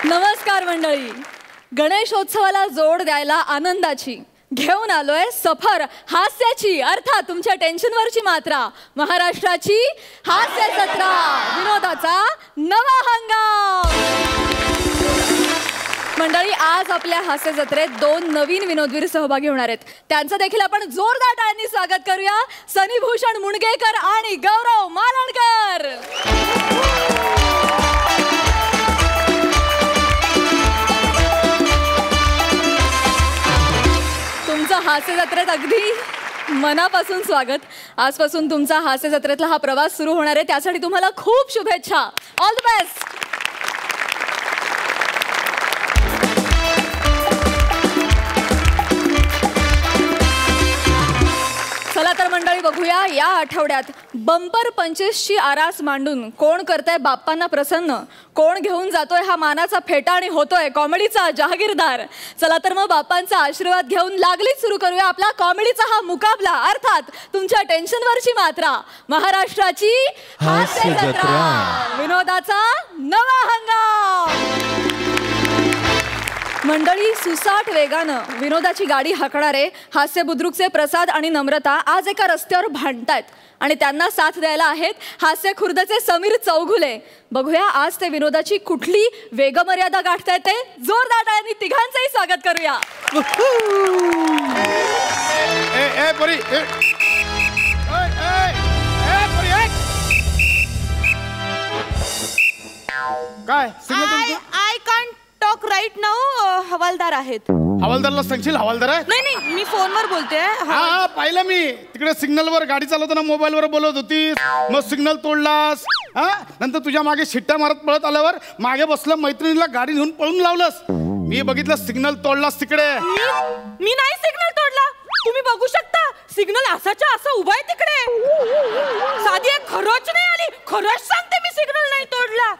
नमस्कार मंडळी. गणेशोत्सवाला जोड द्यायला आनंदाची घेऊन आलोय सफर हास्याची, अर्थात तुमच्या टेन्शनवरची मात्रा. महाराष्ट्राची हास्य जत्रा, विनोदाचा नवा हंगाम. मंडळी, आज आपल्या हास्य जत्रेत 2 नवीन विनोदवीर सहभागी होणार आहेत. त्यांचं देखील आपण जोरदार टाळ्यांनी स्वागत करूया. सनीभूषण मुणगेकर आणि गौरव मालणकर. तुमचं हास्य जत्रेत अगदी मनापासून स्वागत. आजपासून तुमचा हास्य जत्रेतला हा प्रवास सुरू होणार आहे. त्यासाठी तुम्हाला खूप शुभेच्छा. All the best. चला तर मंडळी, बघूया या आठवड्यात बंपर पंचेसची आरास मांडून कोण करतंय बाप्पांना प्रसन्न, कोण घेऊन जातोय हा मानाचा फेटा आणि होतोय कॉमेडीचा जहागीरदार. चला तर मग बाप्पांचा आशीर्वाद घेऊन लागलीच सुरू करूया आपला कॉमेडीचा हा मुकाबला, अर्थात तुमच्या टेन्शनवरची मात्रा. महाराष्ट्राची हास्य जत्रा, विनोदाचा नवा हंगाम. मंडळी, सुसाट वेगानं विनोदाची गाडी हाकणारे हास्य बुद्रुकचे प्रसाद आणि नम्रता आज एका रस्त्यावर भांडतायत आणि त्यांना साथ द्यायला आहेत हास्य खुर्दचे समीर चौघुले. बघूया आज ते विनोदाची कुठली वेगमर्यादा गाठतायत ते. जोरदार टाळ्यांनी तिघांचंही स्वागत करूया. काय I can't talk right now. हवालदार आहेत. हवालदारला सांगशील? हवालदार आहे? नाही नाही, मी फोनवर बोलते. हा, पाहिलं मी तिकडे सिग्नलवर गाडी चालवताना मोबाईलवर बोलत होतीस, मग सिग्नल तोडलास. हा, नंतर तुझ्या मागे शिट्ट्या मारत पळत आल्यावर मागे बसलं मैत्रिणीला गाडी घेऊन पळून लावलंस. मी बघितलं सिग्नल तोडलास तिकडे. मी नाही सिग्नल तोडला. तुम्ही बघू शकता सिग्नल असाच्या असं उभा आहे तिकडे. साधी एक खरंच नाही आली. खरंच सांगते मी सिग्नल नाही तोडला.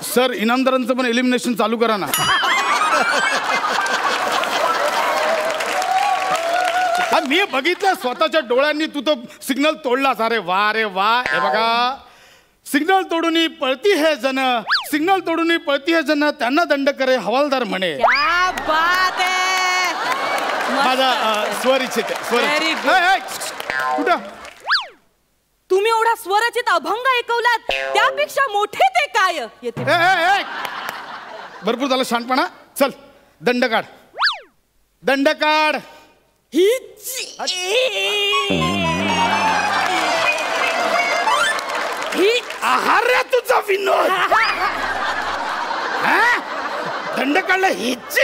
सर, इनामदारांचं पण एलिमिनेशन चालू करा ना. मी बघितलं स्वतःच्या डोळ्यांनी तू तो सिग्नल तोडलास. अरे वा, अरे वा. हे बघा, सिग्नल तोडून पळती हे जन, सिग्नल तोडून पळती हे जन, त्यांना दंड करे हवालदार म्हणे. क्या बात आहे. माझा स्वर इच्छित आहे. कुठं तुम्ही एवढा स्वरचित अभंग ऐकवलात, त्यापेक्षा मोठे ते काय येते. भरपूर झालं शहाणपणा. चल, दंड काढ, दंड काढ. ही आहार रे तुझा विनोद. दंड काढला हीच.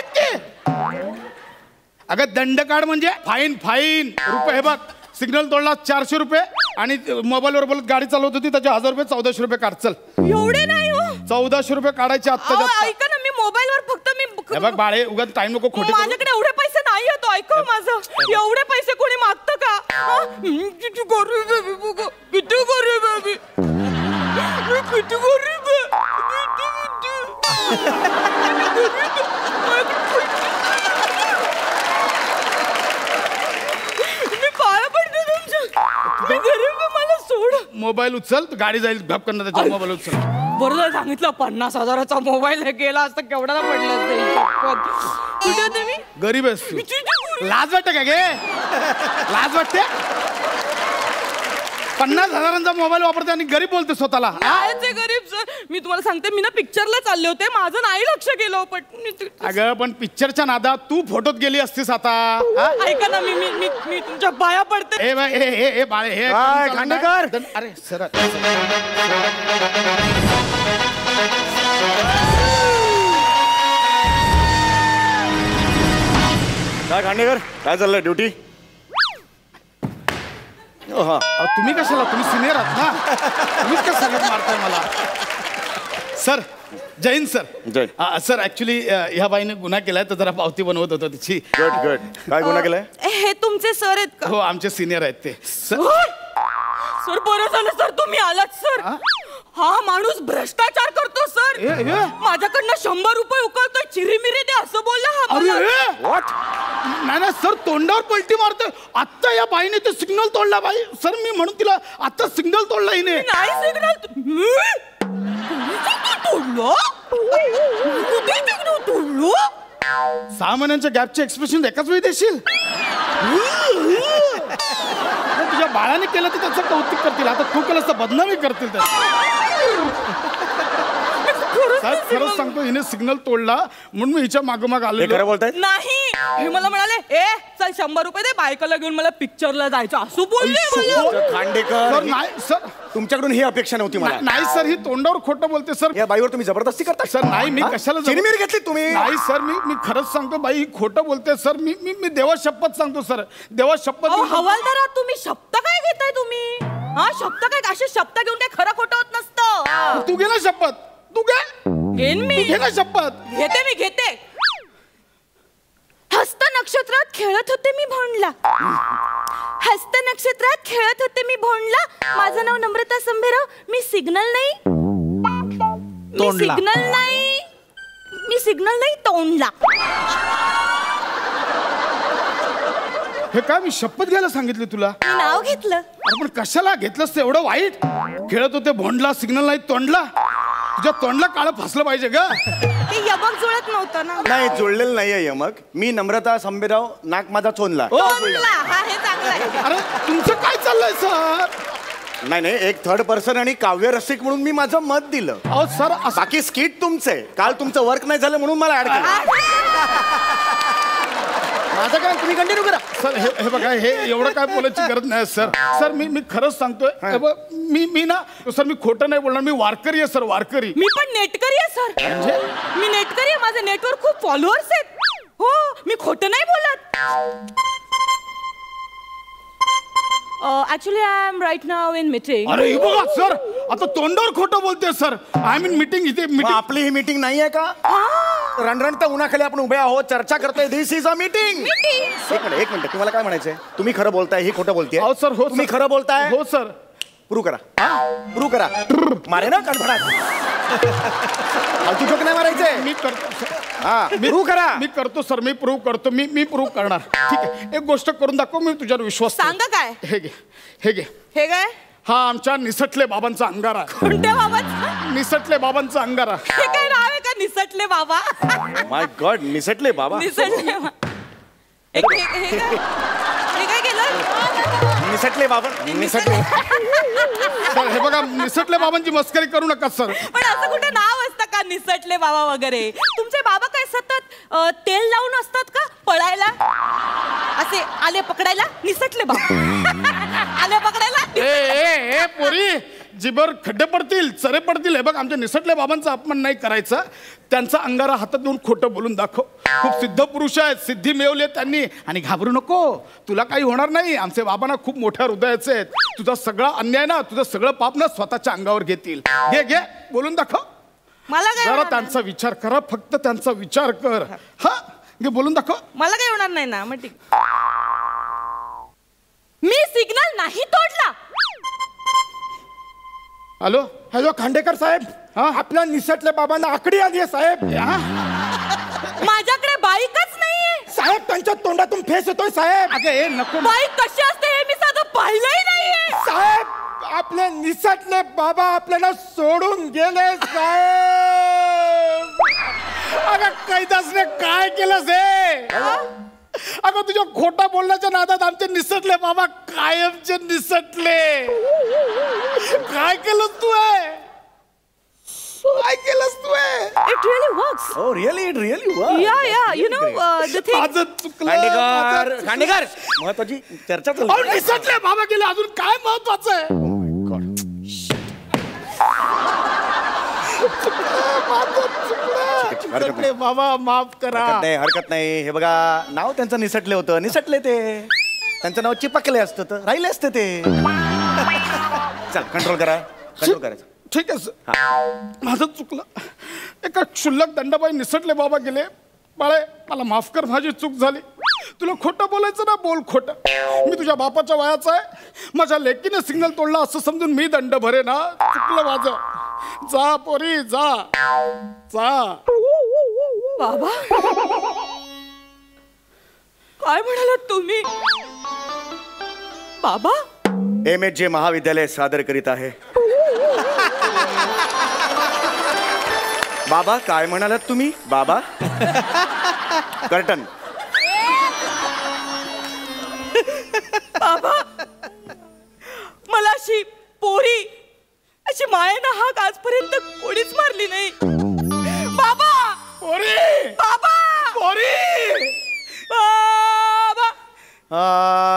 अगं, दंड काढ म्हणजे फाईन. फाईन रुपये. हे बघ, सिग्नल तोडला 400 रुपये आणि मोबाईलवर बोलत गाडी चालवत होती त्याचे 1000 रुपये. 1400 रुपये काढ. चल. एवढे नाही हो. 1400 रुपये काढायचे आत्ता. ऐका ना, मी मोबाईलवर फक्त हे बघ बाळे, उगाच टाइम नको खोटे. माझ्याकडे एवढे पैसे नाही येतो. ऐका माझं, एवढे पैसे कोणी मागतं का? किती गरीब आहे बघ, किती गरीब आहे. किती गरीब मी पाया पडते तुमच्या. गरीब मला सोड. मोबाईल उचल, गाडी जाईल घाप करणार. त्याच्या मोबाईल उचल. बरोबर सांगितलं. 50,000चा मोबाईल गेला असता केवढा पडला असता. कुठे तुम्ही? गरीब आहेस तू. लाज वाटते का गे? लाज वाटते? 50,000चा मोबाईल वापरते आणि गरीब बोलते स्वतःला. ते गरीब सर. मी तुम्हाला सांगते, मी ना पिक्चरला चालले होते, माझं नाही लक्ष गेलं. पण अगं, पण पिक्चरच्या नादात तू फोटोत गेली असतीस आता. ऐका ना, मी तुमच्या पाया पडते. हे बाळे, हे खांडेकर. अरे सर, काय खांडेकर, काय चाललंय ड्युटी? तुम्ही कशाला? तुम्ही सिनियर आहात ना, तुम्हीच कसं सांगत मारताय मला. सर, जय हिंद सर. जय. सर, ऍक्च्युली ह्या बाईने गुन्हा केलाय, तर जरा पावती बनवत होतो तिची. Good good. काय गुन्हा केलाय? हे तुमचे सर आहेत का? हो, आमचे सिनियर आहेत ते. सर, बरं झालं सर तुम्ही आलात सर. हा माणूस भ्रष्टाचार करतो सर. माझ्याकडनं 100 रुपये उकळतोय. चिरीमिरी दे असं बोलला हा. नाही नाही सर, तोंडावर पलटी मारतोय. आत्ता या बाईने ते सिग्नल तोडला. बाई सर, मी म्हणून तिला आत्ता सिग्नल तोडला हिने. नाही सिग्नल तोडलो कुठे सिग्नल तोडलो 6 महिन्यांच्या गॅपचे एक्सप्रेशन एकाच वेळी देशील? तुझ्या बाळाने केलं तर त्याचं कौतुक करतील, आता तू केलं तर बदनामी करतील साहेब. खरंच सांगतो, हिने सिग्नल तोडला म्हणून मी हिच्या मागोमाग हे आलो. खरं बोलतायत? नाही हे मला म्हणाले ए चल 100 रुपये दे बायकोला घेऊन मला पिक्चरला जायचं असं बोलले मला. खांडेकर सर नाही सर, तुमच्याकडून ही अपेक्षा नव्हती मला. नाही सर, ही तोंडावर खोटं बोलते सर. या बाईवर तुम्ही जबरदस्ती करता सर नाही, मी कशाला चिरमिरी घेतली तुम्ही? नाही सर, मी खरंच सांगतो बाई, ही खोटं बोलते सर. मी देवा शपथ सांगतो सर, देवा शपथ. हवालदारा तुम्ही शब्द काय घेताय तुम्ही? हा शब्द काय, असे शब्द घेऊन काय खरं खोटं होत नसतं. तू घे ना शपथ, तू घे. घेन मी, घे ना शपथ. घेते मी घेते. हस्त नक्षत्रात खेळत होते मी भोंडला, हस्त नक्षत्रात खेळत होते मी भोंडला. माझं नाव नम्रता संभेराव. मी सिग्नल नाही, मी सिग्नल नाही, मी सिग्नल नाही तोंडला. हे काय, मी शपथ घ्यायला सांगितली तुला? मी नाव घेतलं. अरे पण कशाला घेतलंस ते एवढं वाईट? खेळत होते भोंडला, सिग्नल नाही तोंडला. तुझ्या तोंडला काळं फसलं पाहिजे ग. ते यमक जुळत नव्हतं ना. नाही जुळलेलं नाहीये यमक. मी नम्रता संभेराव, नाक माझा चोनला. तोंडला हा हे चांगलं आहे. अरे तुमचं काय चाललंय सर? नाही एक थर्ड पर्सन आणि काव्य रसिक म्हणून मी माझं मत दिलं. अहो सर, बाकी स्किट तुमचे. काल तुमचं वर्क नाही झालं म्हणून मला ऍड केलं. माझं काय, तुम्ही कंटिन्यू करा. सर हे बघा, हे एवढं काय बोलायची गरज नाही सर. सर मी खरंच सांगतोय, हे बघ, मी ना सर, मी खोटं नाही बोलणार. मी वारकरी आहे सर, वारकरी. मी पण नेटकरी आहे सर. मी नेटकरी आहे. माझे नेटवर खूप फॉलोअर्स आहेत. हो, मी खोटं नाही बोलत. Actually I am right now in meeting. अरे हे बघा सर, आता तोंडावर खोटं बोलते सर. I mean meeting. इथे मग मीटिंग. आपली ही मीटिंग नाहीये का? रणरणत्या उन्हाखाली आपण उभे आहोत, चर्चा करतोय. दिस इज अ मीटिंग. एक मिनिट तुम्हाला काय म्हणायचंय? तुम्ही खरं बोलताय, ही खोटं बोलतेय? हो सर, हो. तुम्ही खरं बोलताय? हो सर. प्रूव्ह करा. प्रूव्ह करा. मारे ना कणफडात. फालतू जोक नाही मारायचे. मी करतो सर. हा प्रूव्ह करा. मी करतो सर, मी प्रूव्ह करतो. मी प्रूव्ह करणार. ठीक आहे, एक गोष्ट करून दाखव, मी तुझ्यावर विश्वास ठेवतो. सांगा काय? हे घे, हे घे. हे काय? हा आमच्या निसटले बाबांचा अंगारा. कोणत्या बाबांचा? निसटले बाबांचा अंगारा. हे काय नाव आहे का? निसटले बाबा. माय गॉड, निसटले बाबा. निसटले हे काय केलं? निसटले बाबा. निसटले. सर हे बघा, निसटले बाबांची मस्करी करू नका सर. पण असं कुठे नाव असतं का निसटले बाबा वगैरे? तुमचे बाबा काय सतत तेल लावून असतात का पळायला? असे आले पकडायला निसटले बाबा. आले पकडायला. ए पोरी, जिबर खड्डे पडतील, चरे पडतील. हे बघ, आमच्या निसटले बाबांचा अपमान नाही करायचा. त्यांचा अंगारा हातात घेऊन खोटं बोलून दाखव. खूप सिद्ध पुरुष आहेत, सिद्धी मिळवली त्यांनी. आणि घाबरू नको, तुला काही होणार नाही. आमचे बाबा ना खूप मोठ्या हृदयाचे आहेत. तुझा सगळा अन्याय ना, तुझं सगळं पाप ना स्वतःच्या अंगावर घेतील. घे बोलून दाखव. मला काय जरा त्यांचा विचार करा, फक्त त्यांचा विचार कर. हा घे, बोलून दाखव. मला काही होणार नाही ना. मग ठीक. मी सिग्नल नाही तोडला. हॅलो खांडेकर साहेब, आपल्या निसटल्या बाबांना आकडी आली आहे साहेब. माझ्याकडे बाईकच नाहीये साहेब, त्यांच्या तोंडातून फेस येतोय साहेब. अगे नको. बाईक कशी असते हे मी साधं पाहिलंही नाहीये साहेब. आपले निसटले बाबा आपल्याला सोडून गेले साहेब. अगं कैदासने काय केलं हे? अगं तुझ्या खोटा बोलण्याच्या नादात आमचे निसटले बाबा कायमचे निसटले. काय केलंस तू? काय केलंस तू? It really works. Oh really? It really works. Yeah. You know the thing. माझं चुकलं. खांडेकर महत्वाची चर्चा चालू अहो, निसटले बाबा गेले, अजून काय महत्वाचं आहे? निसटले बाबा माफ करा. हरकत नाही. हे बघा, नाव त्यांचं निसटले होतं. निसटले ते. त्यांचं नाव चिपकले असतं तर राहिले असते ते. चल कंट्रोल करा. कंट्रोल करायचं. ठीक आहे सर, माझं चुकलं. एका क्षुल्लक दंडाबाई निसटले बाबा गेले. बाळे मला माफ कर, माझी चूक झाली. तुला खोटं बोलायचं ना, बोल खोटं. मी तुझ्या बापाच्या वयाचा आहे. माझ्या लेकीने सिग्नल तोडला असं समजून मी दंड भरे ना. चुकलं माझं. जा पोरी जा. बाबा काय म्हणालात तुम्ही? बाबा MHJ महाविद्यालय सादर करीत आहे बाबा काय म्हणालात तुम्ही? बाबा कर्टन. बाबा मला अशी पोरी अशी मायेनं हाक आजपर्यंत कोणीच मारली नाही. बाबा पोरी बाबा पोरी बाबा बाबा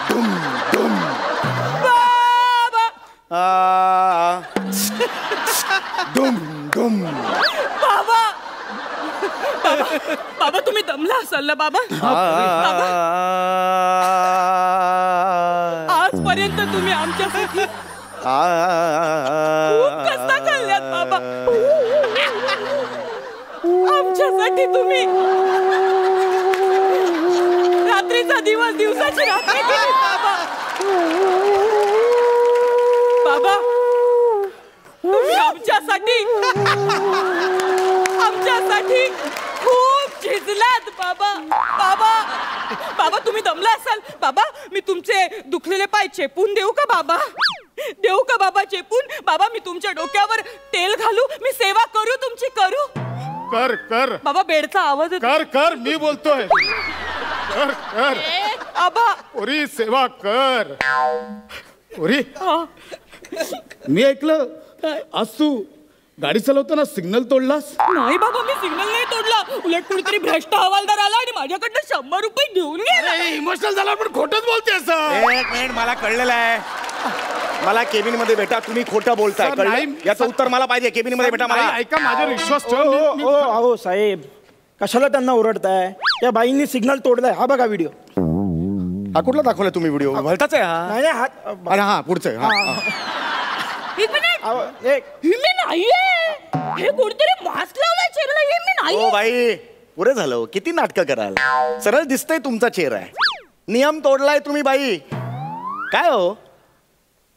दुम दुम. बाबा बाबा तुम्ही दमला असाल ना बाबा. बाबा आजपर्यंत तुम्ही आमच्यासाठी खूप कष्ट काढल्यात बाबा. आमच्यासाठी तुम्ही रात्रीचा दिवस दिवसाची रात्र केली बाबा. बाबा तुम्ही आमच्यासाठी खूप झिजलात बाबा. बाबा बाबा तुम्ही दमला असाल बाबा. मी तुमचे दुखलेले पाय चेपून देऊ का बाबा? देऊ का बाबा चेपून? बाबा मी तुमच्या डोक्यावर तेल घालू? मी सेवा करू तुमची? करू? कर कर बाबा बेडचा आवाज येतो. कर कर मी बोलतोय. कर कर आबा पोरी सेवा कर. पोरी हा. मी ऐकलं आज तू गाडी चालवताना सिग्नल तोडलास. नाही बाबा मी सिग्नल नाही तोडला. उलट कुणीतरी भ्रष्ट हवालदार आला आणि माझ्याकडनं 100 रुपये घेऊन गेला. इमोशनल झाला पण खोटच बोलतेस. एक मिनिट मला कळलेलं आहे. मला केबिन मध्ये भेटा. तुम्ही खोटं बोलताय. सर, कळलं? नाही. याचं उत्तर मला पाहिजे. केबिन मध्ये भेटा मला. ऐका माझ्यावर विश्वास ठेव. अहो साहेब कशाला त्यांना ओरडताय? त्या बाईंनी सिग्नल तोडलाय. हा बघा व्हिडिओ. हा कुठला दाखवला तुम्ही व्हिडिओ? भलताच आहे हा. नाही हात अरे हा पुढचं हा. एक मिनिट अहो, एक हे मी नाहीये. हे कोणतरी मास्क लावलाय चेहऱ्याला. हे मी ओ नाही. बाई पुरे झालं. किती नाटकं कराल. सरळ दिसतंय तुमचा चेहरा आहे. नियम तोडलाय तुम्ही बाई. काय हो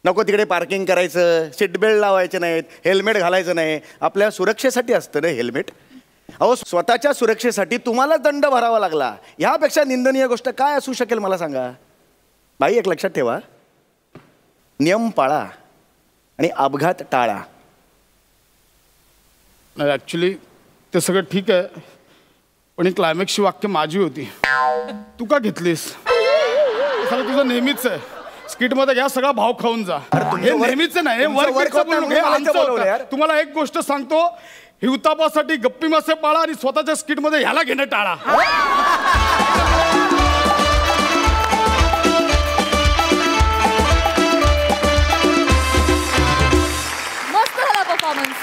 नको तिकडे पार्किंग करायचं, सीट बेल्ट लावायचे नाहीत, हेल्मेट घालायचं नाही. आपल्या सुरक्षेसाठी असतं ना हेल्मेट. अहो स्वतःच्या सुरक्षेसाठी तुम्हाला दंड भरावा लागला. ह्यापेक्षा निंदनीय गोष्ट काय असू शकेल मला सांगा? बाई एक लक्षात ठेवा, नियम पाळा आणि अपघात टाळा. नाही ॲक्च्युली ते सगळं ठीक आहे पण ही क्लायमॅक्सची वाक्य माझी होती. तू का घेतलीस? सगळं तुझं नेहमीच आहे. स्किटमध्ये घ्या सगळा भाव खाऊन जा. हे नेहमीच नाही. हे वर्क बोलवलं. तुम्हाला एक गोष्ट सांगतो, हिवतापासाठी गप्पी मासे पाळा आणि स्वतःच्या स्किटमध्ये ह्याला घेणं टाळा. मस्त झाला परफॉर्मन्स.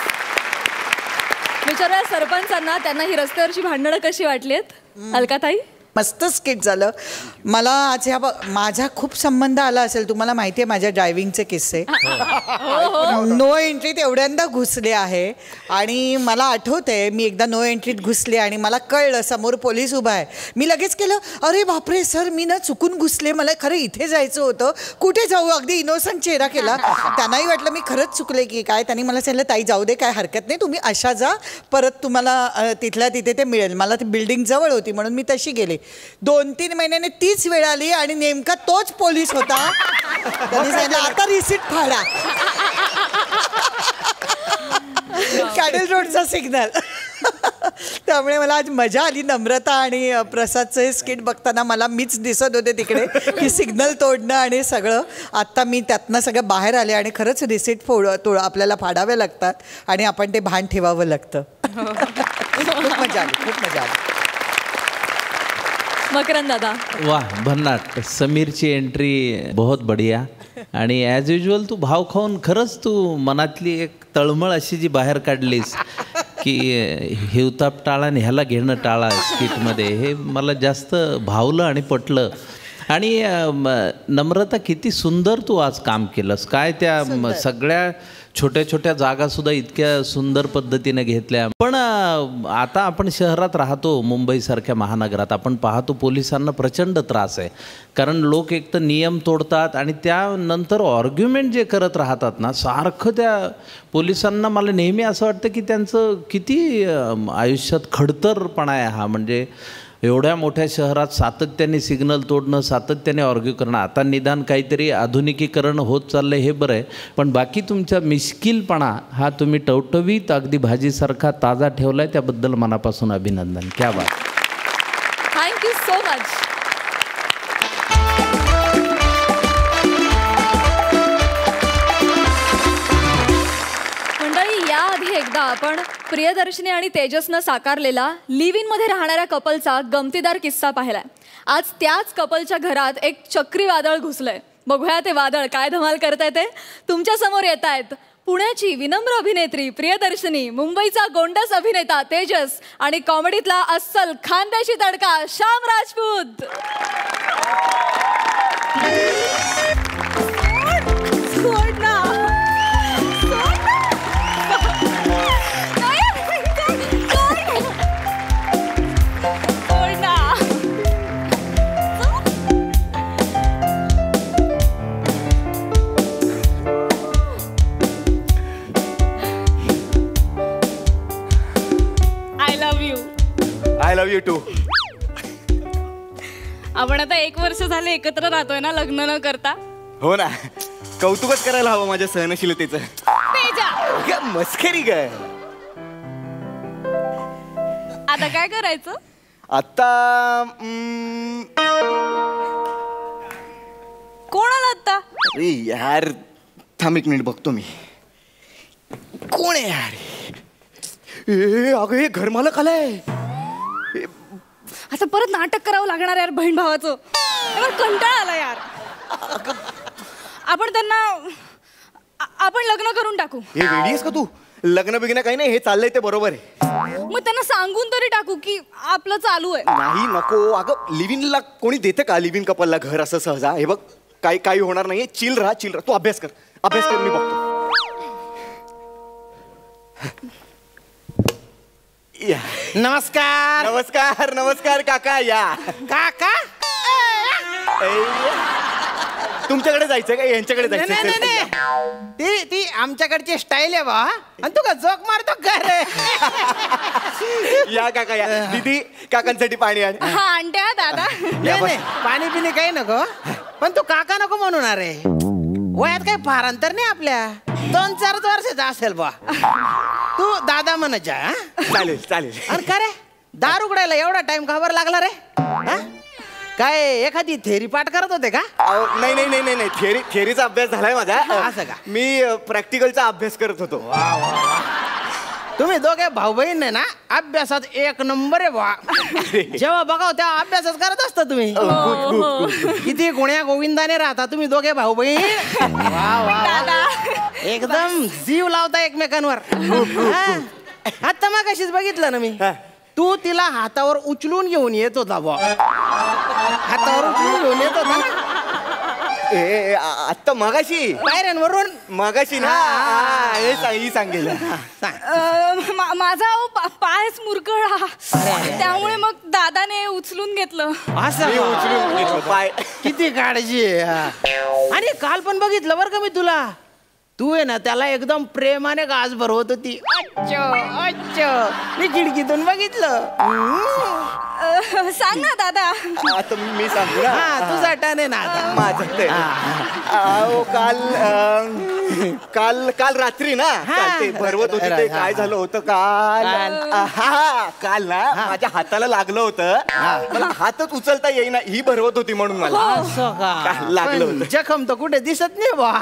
विचारूया सरपंचांना त्यांना ही रस्त्यावरची भांडणं कशी वाटलीत. अलकाताई मस्त स्किट झालं. मला आज माझा खूप संबंध आला असेल. तुम्हाला माहिती आहे माझ्या ड्रायव्हिंगचे किस्से. नो एंट्रीत एवढ्यांदा घुसले आहे आणि मला आठवतंय मी एकदा नो एंट्रीत घुसले आणि मला कळलं समोर पोलीस उभा आहे. मी लगेच केलं अरे बापरे सर मी ना चुकून घुसले, मला खरं इथे जायचं होतं, कुठे जाऊ. अगदी इनोसंट चेहरा केला. त्यांनाही वाटलं मी खरंच चुकले की काय. त्यांनी मला सांगितलं ताई जाऊ दे काय हरकत नाही, तुम्ही अशा जा, परत तुम्हाला तिथल्या तिथे ते मिळेल. मला ती बिल्डिंग जवळ होती म्हणून मी तशी गेले. 2-3 महिन्याने तीच वेळ आली आणि नेमका तोच पोलीस होता. त्यांनी सांगितलं आता रिसीट फाडा. कॅडल रोडचा सिग्नल. त्यामुळे मला आज मजा आली. नम्रता आणि प्रसादचं हे स्किट बघताना मला मीच दिसत होते तिकडे की सिग्नल तोडणं आणि सगळं. आत्ता मी त्यातनं सगळं बाहेर आले आणि खरंच रिसीट आपल्याला फाडावे लागतात आणि आपण ते भान ठेवावं लागतं. खूप मजा आली, खूप मजा आली. मकरंद दादा वाह भन्नाट. समीरची एंट्री बहुत बढिया आणि ॲज युजल तू भाव खाऊन खरंच तू मनातली एक तळमळ अशी जी बाहेर काढलीस की हिवताप टाळा आणि ह्याला घेणं टाळा स्किटमध्ये, हे मला जास्त भावलं आणि पटलं. आणि नम्रता किती सुंदर तू आज काम केलंस. काय त्या सगळ्या छोट्या छोट्या जागासुद्धा इतक्या सुंदर पद्धतीने घेतल्या. पण आता आपण शहरात राहतो, मुंबईसारख्या महानगरात. आपण पाहतो पोलिसांना प्रचंड त्रास आहे. कारण लोक एक तर नियम तोडतात आणि त्यानंतर ऑर्ग्युमेंट जे करत राहतात ना सारखं, त्या पोलिसांना मला नेहमी असं वाटतं की त्यांचं किती आयुष्यात खडतरपणा आहे हा. म्हणजे एवढ्या मोठ्या शहरात सातत्याने सिग्नल तोडणं, सातत्याने ऑर्ग्यू करणं, आता निदान काहीतरी आधुनिकीकरण होत चाललं हे बरं आहे, पण बाकी तुमचा मिश्किलपणा हा तुम्ही टवटवीत अगदी भाजीसारखा ताजा ठेवला आहे, त्याबद्दल मनापासून अभिनंदन. क्या बात. Thank you so much. याआधी एकदा आपण प्रियदर्शनी आणि तेजसनं साकारलेला लिव्ह इन मध्ये राहणाऱ्या कपलचा गमतीदार किस्सा पाहिलाय. आज त्याच कपलच्या घरात एक चक्रीवादळ घुसलंय. बघूया ते वादळ काय धमाल करताय ते. तुमच्या समोर येत आहेत पुण्याची विनम्र अभिनेत्री प्रियदर्शनी, मुंबईचा गोंडस अभिनेता तेजस आणि कॉमेडीतला अस्सल खानदेशी तडका Shyam Rajput. I love you too. आपण आता 1 वर्ष झाले एकत्र राहतोय ना, लग्न न करता. हो ना, कौतुकच करायला हवं माझ्या सहनशीलतेचं. मस्करी काय. आता काय करायचं. आता कोण आला आता. अरे यार थांब 1 मिनिट बघतो मी. कोण आहे यार. अगं हे घरमालक आलाय. आता परत नाटक करावं लागणार यार बहीण भावाचं. कंटाळा आला यार. आपण लग्न करून टाकू. हे वेडी आहेस का तू. लग्न बिग्न काही नाही, हे चाललंय ते बरोबर आहे. मग त्यांना सांगून तरी टाकू की आपलं चालू आहे. नाही नको. अगं लिव्हिनला कोणी देतं का, लिव्हिन कपलला घर असं सहजा. हे बघ काही होणार नाहीये. चिल राहा. तू अभ्यास कर मी बघतो. नमस्कार. नमस्कार नमस्कार काका. या काका. तुमच्याकडे जायचं का यांच्याकडे जायचं. ती आमच्याकडची स्टाईल आहे बा. आणि तू का जोक मारतो का रे. या काका या. दीदी काकांसाठी पाणी आण. हा आणते हा दादा. नाही पाणी पिणे काही नको, पण तू काका नको म्हणून. अरे वयात काही फार अंतर नाही आपल्या. 2-4 वर्षाचा असेल बा. तू दादा म्हणायच्या. चालेल चालेल. अरे का रे दार उघडायला एवढा टाइम का बरं लागला रे. काय एखादी थेरी पाठ करत होते का. नाही थेरीचा अभ्यास झालाय माझा. असं का. मी प्रॅक्टिकलचा अभ्यास करत होतो. तुम्ही दोघे भाऊ बहीण ना अभ्यासात 1 नंबर आहे बा. जेव्हा बघाव तेव्हा अभ्यासच करत असता तुम्ही. किती गुण्या गोविंदाने राहता तुम्ही दोघे भाऊ बहीण. एकदम जीव लावता एकमेकांवर. आता मग कशीच बघितलं ना मी. तू तिला हातावर उचलून घेऊन येत होता बा. हातावर उचलून घेऊन येत होता ना. आता मगाशी पायऱ्यांवरून मगाशी ना. हे सांगेल. माझा पायच मुरगळला, त्यामुळे मग दादाने उचलून घेतलं. असं उचलून घेतलं पाय. किती काळजी आहे. आणि काल पण बघितलं बरं का मी तुला. तू आहे ना त्याला एकदम प्रेमाने गाज भरवत होती. मी खिडकीतून बघितलं. सांग ना दादा. आता मी सांगू ना. तुझा टर्न आहे ना माझं. काल रात्री ना ते भरवत होती. ते काय झालं होतं काल ना माझ्या हाताला लागलं होतं. मला हातच उचलता येईना. ही भरवत होती म्हणून मला लागलं होतं. जखम तर कुठे दिसत नाही बा.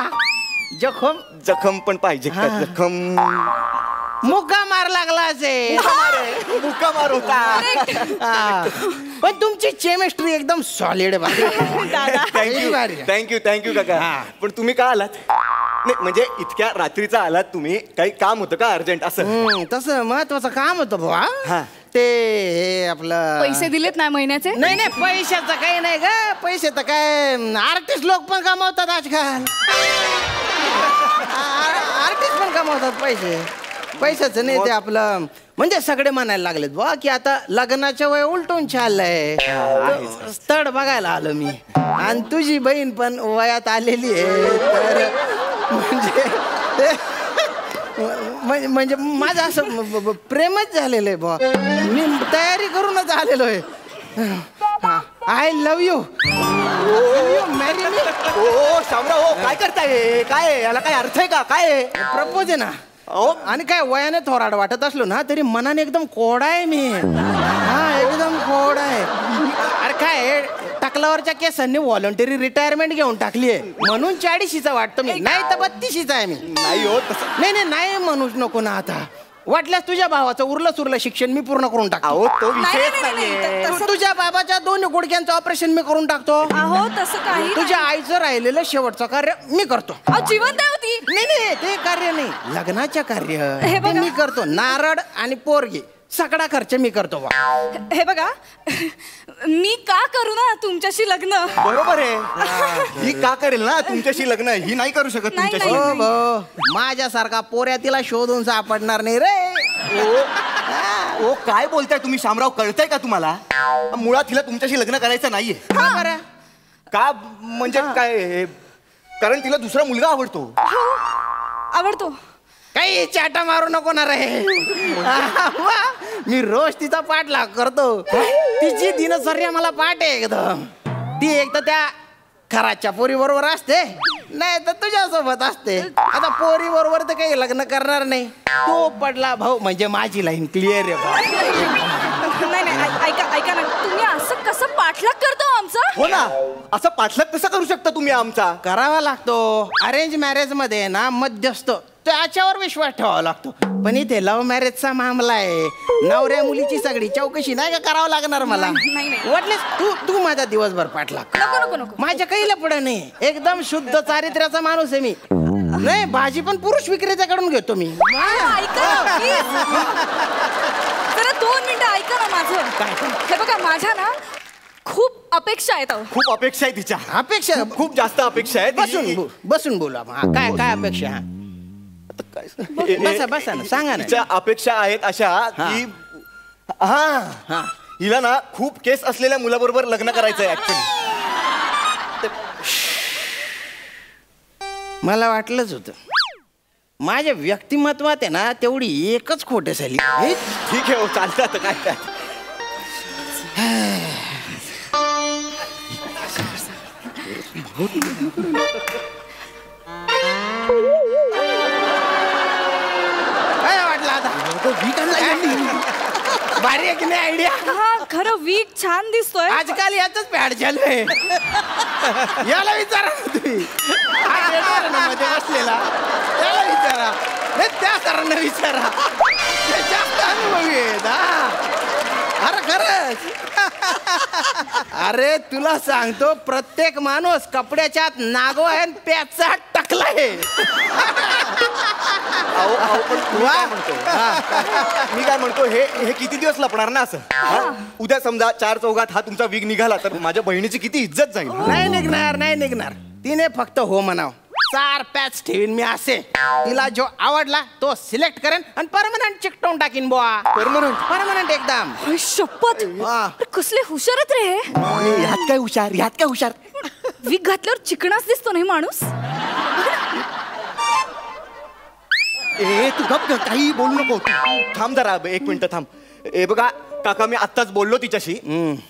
जखम पण पाहिजे का. जखम मुक्का मार लागला असेल. मुक्का मार होता. पण तुमची केमिस्ट्री एकदम सॉलिड आहे. थँक्यू काका. पण तुम्ही का आलात. नाही म्हणजे इतक्या रात्रीचा आलात तुम्ही. काही काम होतं का अर्जंट असं. तसं महत्वाचं काम होतं बुवा. ते हे आपलं पैसे दिलेत ना महिन्याचे. नाही पैशाचं काही नाही ग. पैसे तर काय आर्टिस्ट लोक पण कमावतात आजकाल. आर्टिस्ट पण कमावतात पैशाचं नाही. ते आपलं म्हणजे सगळे म्हणायला लागलेत बुवा की आता लग्नाच्या वय उलटून चाललंय. स्थळ बघायला आलो मी. आणि तुझी बहीण पण वयात आलेली आहे. तर म्हणजे माझं असं प्रेमच झालेलं आहे बुवा. मी तयारी करूनच आलेलो आहे. I love you marry me. ओ शामराव हो, काय करताय? काय याला काय अर्थ आहे का? काय प्रपोज आहे ना. आणि काय वयाने थोराड वाटत असलो ना तरी मनाने एकदम कोडा आहे मी. हा एकदम कोडा आहे. अरे काय टकलावरच्या केसांनी व्हॉलंटरी रिटायरमेंट घेऊन टाकली आहे म्हणून 40शीचा वाटतो मी, नाही तर 32शीचा आहे मी. नाही हो तसं नाही म्हणूच नको ना. आता वाटल्यास तुझ्या भावाचं उरलं शिक्षण मी पूर्ण करून टाकतो. अहो तो विषयच नाहीये. तुझ्या बाबाच्या 2 गुडघ्यांचं ऑपरेशन मी करून टाकतो. अहो तसं काही तुझ्या आईचं राहिलेलं शेवटचं कार्य मी करतो. जिवंत होती. नाही ते कार्य नाही, लग्नाच्या कार्य हे ते बघा. मी करतो. नारळ आणि पोरगी सगळा खर्च मी करतो बा. हे बघा मी का करू ना तुमच्याशी लग्न. बरोबर आहे. ही का करेल ना तुमच्याशी लग्न, ही नाही करू शकत नाही, तुमच्याशी. नाही. हो भाऊ, माझ्यासारखा पोऱ्या तिला शोधून सापडणार नाही रे. ओ काय बोलताय तुम्ही शामराव? कळतंय का तुम्हाला? मुळात हिला तुमच्याशी लग्न करायचं नाहीये. का बरं? का म्हणजे काय हे? कारण तिला दुसरा मुलगा आवडतो. आवडतो. काही चाटा मारू नको ना रे. मी रोज तिचा पाठलाग करतो. तिची दिनचर्या मला पाठ आहे एकदम. ती एक तर त्या खराच्या पोरी बरोबर असते, नाही तर तुझ्या सोबत असते. आता पोरी बरोबर तर काही लग्न करणार नाही. तो पडला भाऊ म्हणजे माझी लाईन क्लिअर आहे भाऊ. नाही ऐका ना, तुम्ही असं कसं पाठलाग करतो आमचा. हो ना, असं पाठलाग कसा करू शकता तुम्ही आमचा? करावा लागतो. अरेंज मॅरेज मध्ये ना मध्यस्थ त्याच्यावर विश्वास ठेवावा लागतो. पण इथे लव्ह मॅरेजचा मामला आहे. नवऱ्या मुलीची सगळी चौकशी नाही का करावं लागणार मला. नाही. वाटलेस तू माझा दिवसभर पाठलाग. नको. माझ्या कैला पुढे नाही. एकदम शुद्ध चारित्र्याचा माणूस आहे मी. नाही भाजी पण पुरुष विक्रेत्याकडून घेतो मी. ऐका ना, please. जरा 2 मिनिटं ऐका ना माझं. हे बघा माझ्या ना खूप अपेक्षा आहेत. खूप अपेक्षा आहे तिच्या. अपेक्षा खूप जास्त अपेक्षा आहे. बसून बोला. काय अपेक्षा? बसा ना, सांगा ना. तिच्या अपेक्षा आहेत अशा की हिला ना खूप केस असलेल्या मुलाबरोबर लग्न करायचंय ऍक्च्युली. मला वाटलंच होतं. माझ्या व्यक्तिमत्वात आहे ना तेवढी एकच खोट झाली. ठीक आहे हो, चालतं आता काय. काय वाटलं आता? भारी आहे की नाही आयडिया? हा खरं वीक छान दिसतोय. आजकाल याच पॅड चालू आहे. याला विचारा तुम्ही. मध्ये बसलेला त्याला विचारा. त्या सरांना विचारा. ते जास्त अनुभवी आहेत. अरे खरंच. अरे तुला सांगतो प्रत्येक माणूस कपड्याच्या आत नागो आहे आणि प्याचा टाकला आहे. मी काय म्हणतो हे किती दिवस लपणार ना असं? उद्या समजा 4 चौघात हा तुमचा विग निघाला तर माझ्या बहिणीची किती इज्जत जाईल. नाही निघणार. तिने फक्त हो म्हणाव. 4 पॅच ठेवीन मी असे. तिला जो आवडला तो सिलेक्ट करेन आणि परमनंट चिकटवून टाकीन बुवा. परमनंट एकदम. शपथ कसले हुशार आहेत रे हे. ह्यात काय हुशार? वीक घातल्यावर चिकणाच दिसतो नाही माणूस. तू गप काही बोलू नको. थांब जरा 1 मिनिट थांब. बघा काका मी आत्ताच बोललो तिच्याशी.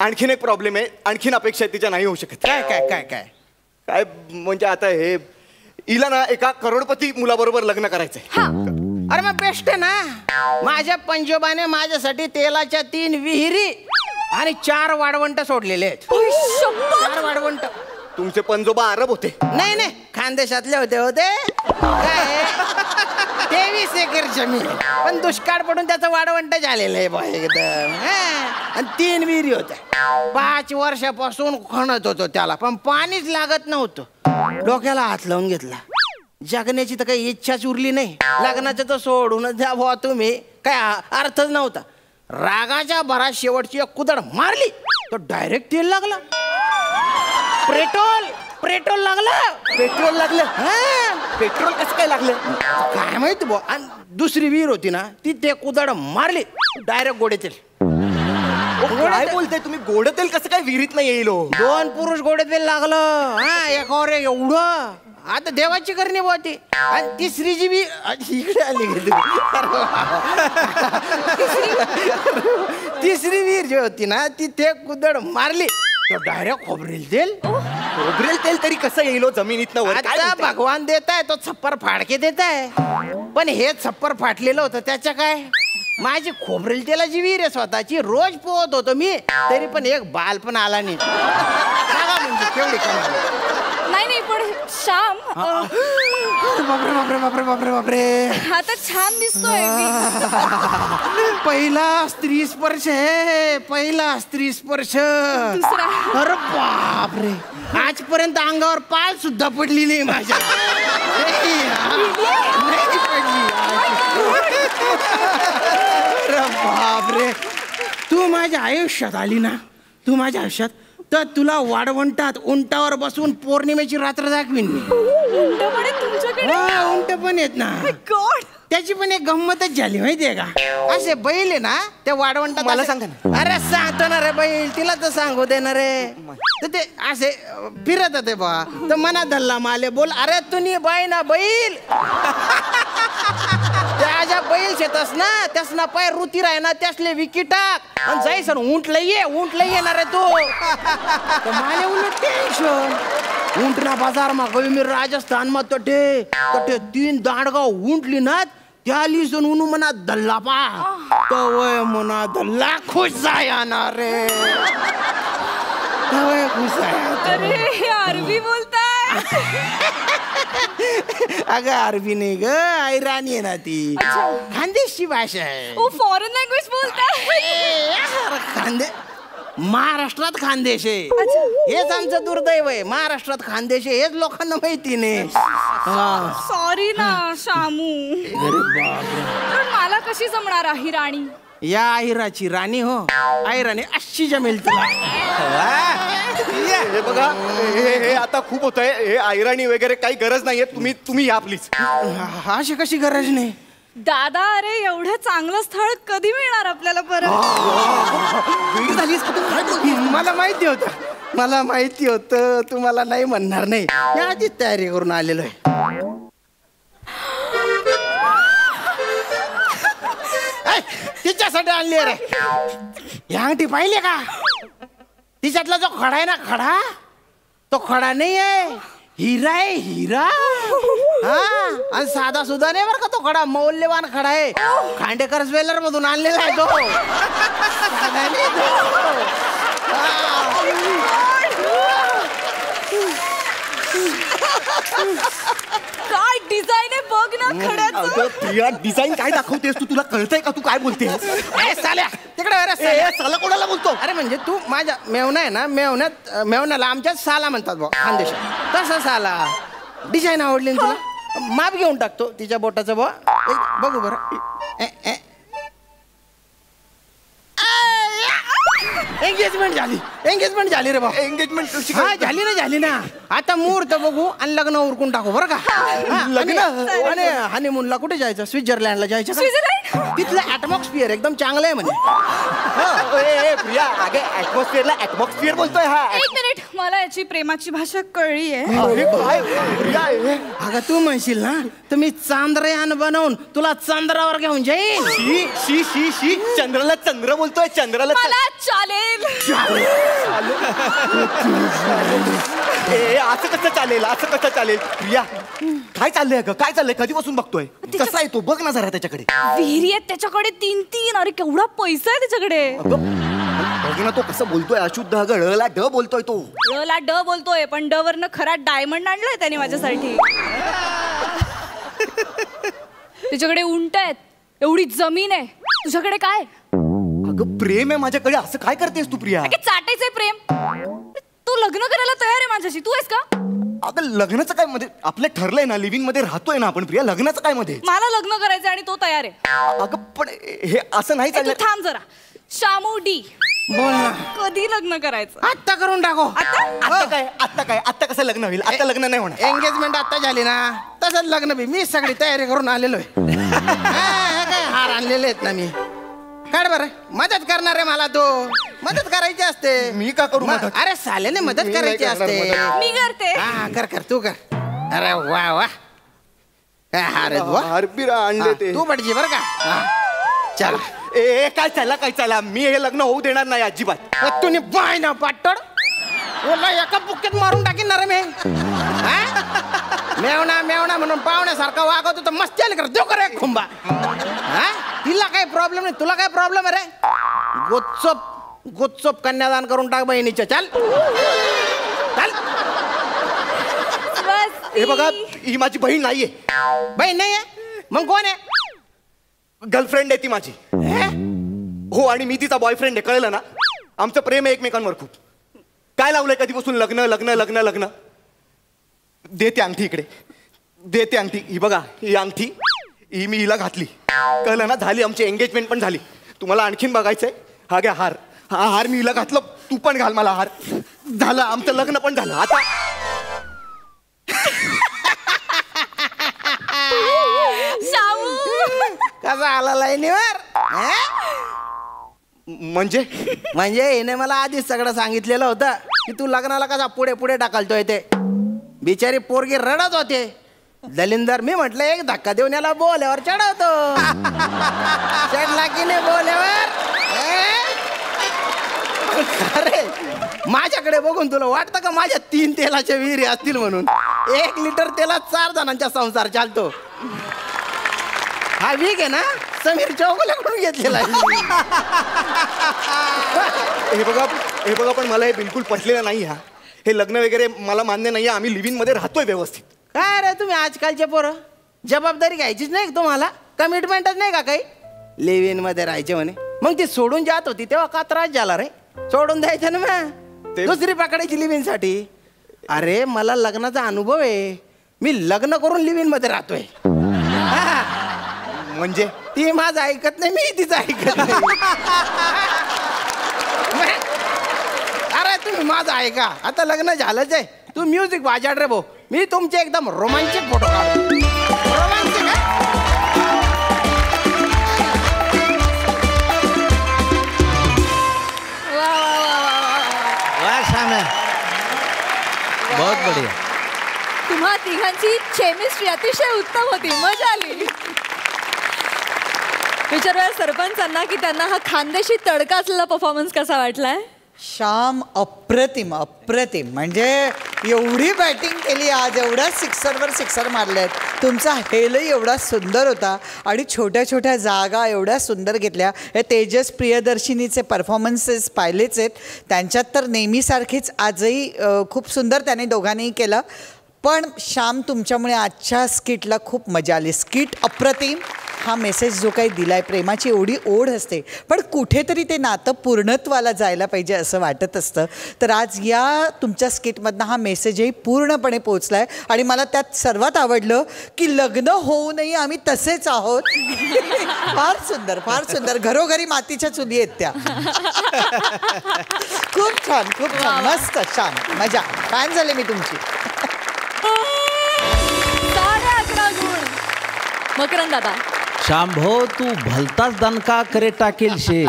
आणखीन एक प्रॉब्लेम आहे. आणखीन अपेक्षा तिच्या नाही होऊ शकत. काय म्हणजे आता हे हिला ना एका करोडपती मुलाबरोबर लग्न करायचंय. अरे मग बेस्ट आहे ना. माझ्या पंजोबाने माझ्यासाठी तेलाच्या 3 विहिरी आणि 4 वाढवंट सोडलेले आहेत. 4 वाढवंट. तुमचे पंजोबा अरब होते? नाही खानदेशातले होते. काय 23 एकर जमीन पण दुष्काळ पडून त्याचं वाढवंट झालेलं आहे बा एकदम. आणि 3 विहिरी होत्या. 5 वर्षापासून खणत होतो त्याला पण पाणीच लागत नव्हतं. डोक्याला हात लावून घेतला. जगण्याची तर काही इच्छाच उरली नाही. लग्नाचं तर सोडूनच द्या बुवा तुम्ही. काय अर्थच नव्हता. रागाच्या भरात शेवटची एक कुदळ मारली तो डायरेक्ट तेल लागला. पेट्रोल लागलं. पेट्रोल कसं काय लागलं काय माहिती बुवा. आणि दुसरी विहीर होती ना ती ते कुदळ मारली डायरेक्ट गोडे तेल. काय बोलताय तुम्ही? गोड तेल कसं काय विहिरीत नाही येईल? 2 पुरुष गोडे तेल लागलं. एकावर एवढं. आता देवाची करणी बुवा ती. आणि तिसरी जी बी इकडे आली तिसरी वीर जी होती ना ती ते कुदळ मारली डायरेक्ट खोबरेल तेल तरी कसं येईल जमिनीतनं वर? काय आता बोलताय? भगवान देताय तो छप्पर फाडके देताय पण हे छप्पर फाटलेलं होतं त्याच्या काय माझी खोबरेल तेलाची वीर आहे स्वतःची रोज पोहत होतो मी तरी पण एक बाल पण आला नाही बघा म्हणजे केवढी कमाल. नाही पण श्याम बापरे बापरे बापरे बापरे बापरे आता छान दिसतोय पहिला स्त्री स्पर्श आहे पहिला स्त्री स्पर्श. दुसरा अरे बापरे आजपर्यंत अंगावर पाल सुद्धा पडली नाही माझ्या नाही पडली. अरे बापरे तू माझ्या आयुष्यात आली ना तू माझ्या आयुष्यात तर तुला वाढवंटात उंटावर बसून पौर्णिमेची रात्र दाखवीन मी. उंट पण येत ना त्याची पण एक गंमतच झाली माहितीये का असे बैल आहे ना त्या वाढवंटात मला सांगा ना. अरे सांगतो ना रे बैल तिला तर सांगू दे ना रे तर ते असे फिरत होते बा तर मना धल्ला माले बोल अरे तुम्ही बाई ना बैल त्या ज्या बैल शेतस ना त्यास ना पाय रुती राय ना त्यासले विकी टाक आणि जाई सर ऊंट लई येणार रे तू माले उलट टेन्शन ऊंट ना बाजार मा गई मी राजस्थान मा तटे 3 दांडगाव ऊंटली ना त्या लिसून उनु मना धल्ला पा तो वय मना धल्ला खुश जाया रे खुश अरे अरबी बोलताय अगं अरबी नाही ग ऐराणी आहे ना ती खानदेशी भाषा आहे. ओ फॉरेन लँग्वेज बोलताय खानदे महाराष्ट्रात खानदेश आहे हेच आमचं दुर्दैव आहे महाराष्ट्रात खानदेश आहे हेच लोकांना माहिती नाही. सॉरी ना शामू पण मला कशी जमणार आहे राणी या आहिराची राणी हो आहिराणी अशी जमेल तुला. हे बघा हे आता खूप होत आहे हे आयराणी वगैरे काही गरज नाहीये तुम्ही या प्लीज. अशी कशी गरज नाही दादा अरे एवढं चांगलं स्थळ कधी मिळणार आपल्याला परत. मला माहिती होतं तुम्हाला नाही म्हणणार नाही या आधीच तयारी करून आलेलो आहे. तिच्यासाठी आणली रे ह्या अंगठी पाहिले का तिच्यातला जो खडा आहे ना खडा तो खडा नाही आहे हिरा आहे हिरा. हा आणि साधा सुद्धा नाही बरं का तो खडा मौल्यवान खडा आहे खांडेकर ज्वेलर मधून आणलेला आहे तो. काय डिझाईन आहे बघ ना खड्याचं. प्रिया डिझाईन काय दाखवतेस तू तुला कळतंय का तू काय बोलतेस तिकडे साला कोणाला बोलतो. अरे म्हणजे तू माझ्या मेवना आहे ना मेवण्याला आमच्यात साला म्हणतात बा खानदेशात तसा साला डिझाईन आवडली ना तुला माप घेऊन टाकतो तिच्या बोटाचं बा बघू बरं. एंगेजमेंट झाली रे बा एंगेजमेंट हा झाली ना आता मुहूर्त बघू आणि लग्न उरकून टाकू बरं का. लग्न आणि हनीमूनला कुठे जायचं स्वित्झर्लंडला जायचं स्वित्झर्लंड तिथलं ऍटमॉस्फिअर एकदम चांगलं आहे म्हणे. प्रिया अगे ऍटमॉस्फिअरला ऍटमॉस्फिअर बोलतोय हा. एक मिनिट मला याची प्रेमाची भाषा कळली आहे. अरे काय प्रिया अगं तू म्हणशील ना तर मी चांद्रयान बनवून तुला चंद्रावर घेऊन जाईन. शी चंद्राला चंद्र बोलतोय चंद्राला मला चालेल. असं कसं चालेल प्रिया काय चाललंय ग काय चाललंय कधीपासून बघतोय कसा आहे तो बघ ना जरा त्याच्याकडे. विहिरी आहेत त्याच्याकडे 3 अरे केवढा पैसा आहे त्याच्याकडे. बघ ना तो कसं बोलतोय अशुद्ध ग ड बोलतोय तो. ला ड बोलतोय पण ड वरनं खरा डायमंड आणलाय त्याने माझ्यासाठी. त्याच्याकडे उंट आहेत एवढी जमीन आहे तुझ्याकडे काय. अगं प्रेम आहे माझ्याकडे असं काय करतेस तू प्रिया. चाटायचंय प्रेम. तू लग्न करायला तयार आहे माझ्याशी तू आहेस का. अगं लग्नाचं काय मध्ये आपलं ठरलंय ना लिव्हिंग मध्ये राहतोय ना आपण प्रिया लग्नाचं काय मध्ये. मला लग्न करायचं आणि तो तयार आहे. अगं पण हे असं नाही तू चाललं. थांब जरा. शामू डी बोल ना कधी लग्न करायचं. आत्ता करून टाको. आता कसं लग्न होईल आता लग्न नाही होणार. एंगेजमेंट आता झाली ना तसंच लग्न बी मी सगळी तयारी करून आलेलो आहे. काय हार आणलेले आहेत ना मी काढ बरं मदत करणार आहे मला तो मदत करायची असते. मी का करू मदत? अरे साल्याने मदत करायची असते. मी करते. हा कर तू कर अरे वा वा काय हार आहेत बुवा. हारबीर आणले ते तू पडजी बरं का हा. चला ए काय चला मी हे लग्न होऊ देणार नाही अजिबात. तुम्ही बाय ना पाटड तुला एका बुक्केत मारून टाकीन ना रे मी मेवणा मेवणा म्हणून पाहुण्यासारखा वागत होतं मस्ती आली कर देऊ करे खुंबा. तिला काही प्रॉब्लेम नाही तुला काय प्रॉब्लेम आहे रे. गोच्चप कन्यादान करून टाक बहिणीच्या. चल चल. हे बघा ही माझी बहीण नाहीये. बहीण नाहीये मग कोण आहे. गर्लफ्रेंड आहे ती माझी. हो आणि मी तिचा बॉयफ्रेंड आहे कळलं ना. आमचं प्रेम आहे एकमेकांवर खूप. काय लावलंय कधीपासून लग्न लग्न लग्न लग्न. देते अंगठी इकडे देते अंगठी. ही बघा ही अंगठी ही मी हिला घातली कळलं ना. झाली आमची एंगेजमेंट पण झाली. तुम्हाला आणखीन बघायचंय. हा घ्या हार. हा हार मी हिला घातलं. तू पण घाल मला हार. झालं आमचं लग्न पण झालं. आता कसा आला लाईनीवर. म्हणजे हिने मला आधीच सगळं सांगितलेलं होतं की तू लग्नाला कसा पुढे पुढे टाकलतोय ते. बिचारी पोरगी रडत होते. दलिंदर मी म्हटलं एक धक्का देऊन याला बोल्यावर चढवतो. चढला की नाही बोल्यावर. अरे माझ्याकडे बघून तुला वाटतं का माझ्या 3 तेलाच्या विहिरी असतील म्हणून. 1 लिटर तेलात 4 जणांचा संसार चालतो. हा वीक आहे ना समीर चौगुल्याकडून घेतलेला आहे. हे बघा पण मला हे बिलकुल पटलेलं नाही. हा हे लग्न वगैरे मला मान्य नाही. आम्ही लिव्हिंग मध्ये राहतोय व्यवस्थित. काय रे तुम्ही आजकालचे पोरं जबाबदारी घ्यायचीच नाही तुम्हाला. कमिटमेंटच नाही का काही. लिव्हिंग मध्ये राहायचे म्हणे मग ती सोडून जात होती तेव्हा का त्रास झाला रे. सोडून द्यायचं ना मग दुसरी पकडायची लिव्हिंग साठी. अरे मला लग्नाचा अनुभव आहे. मी लग्न करून लिव्हिंग मध्ये राहतोय. म्हणजे ती माझं ऐकत नाही मी तिचं ऐकत नाही. अरे तुम्ही माझं ऐका. आता लग्न झालंच आहे. तू म्युझिक वाजड रे भाऊ. मी तुमचे एकदम रोमांचिक फोटो काढतो. रोमांचिक बहुत बढिया. तुम्हा तिघांची केमिस्ट्री अतिशय उत्तम होती. मजा आली. विचारूया सरपंचांना की त्यांना हा खानदेशी तडका असलेला परफॉर्मन्स कसा वाटलाय. श्याम अप्रतिम अप्रतिम. म्हणजे एवढी बॅटिंग केली आज. एवढ्या सिक्सरवर सिक्सर मारले आहेत. तुमचा हेलही एवढा सुंदर होता आणि छोट्या छोट्या जागा एवढ्या सुंदर घेतल्या. हे तेजस प्रियदर्शिनीचे परफॉर्मन्सेस पाहिलेच आहेत. त्यांच्यात तर नेहमीसारखीच आजही खूप सुंदर त्याने दोघांनीही केलं. पण श्याम तुमच्यामुळे आजच्या स्किटला खूप मजा आली. स्किट अप्रतिम. हा मेसेज जो काही दिला आहे प्रेमाची एवढी ओढ असते पण कुठेतरी ते नातं पूर्णत्वाला जायला पाहिजे असं वाटत असतं. तर आज या तुमच्या स्किटमधनं हा मेसेजही पूर्णपणे पोचला आहे. आणि मला त्यात सर्वात आवडलं की लग्न होऊनही आम्ही तसेच आहोत. फार सुंदर फार सुंदर. घरोघरी मातीच्या चुली आहेत त्या. खूप छान खूप छान. मस्त छान मजा. फॅन झाले मी तुमची. 11.5 गुण. मकरंद दादा. श्याम भाऊ तू भलताच दणका करे टाकेल शे.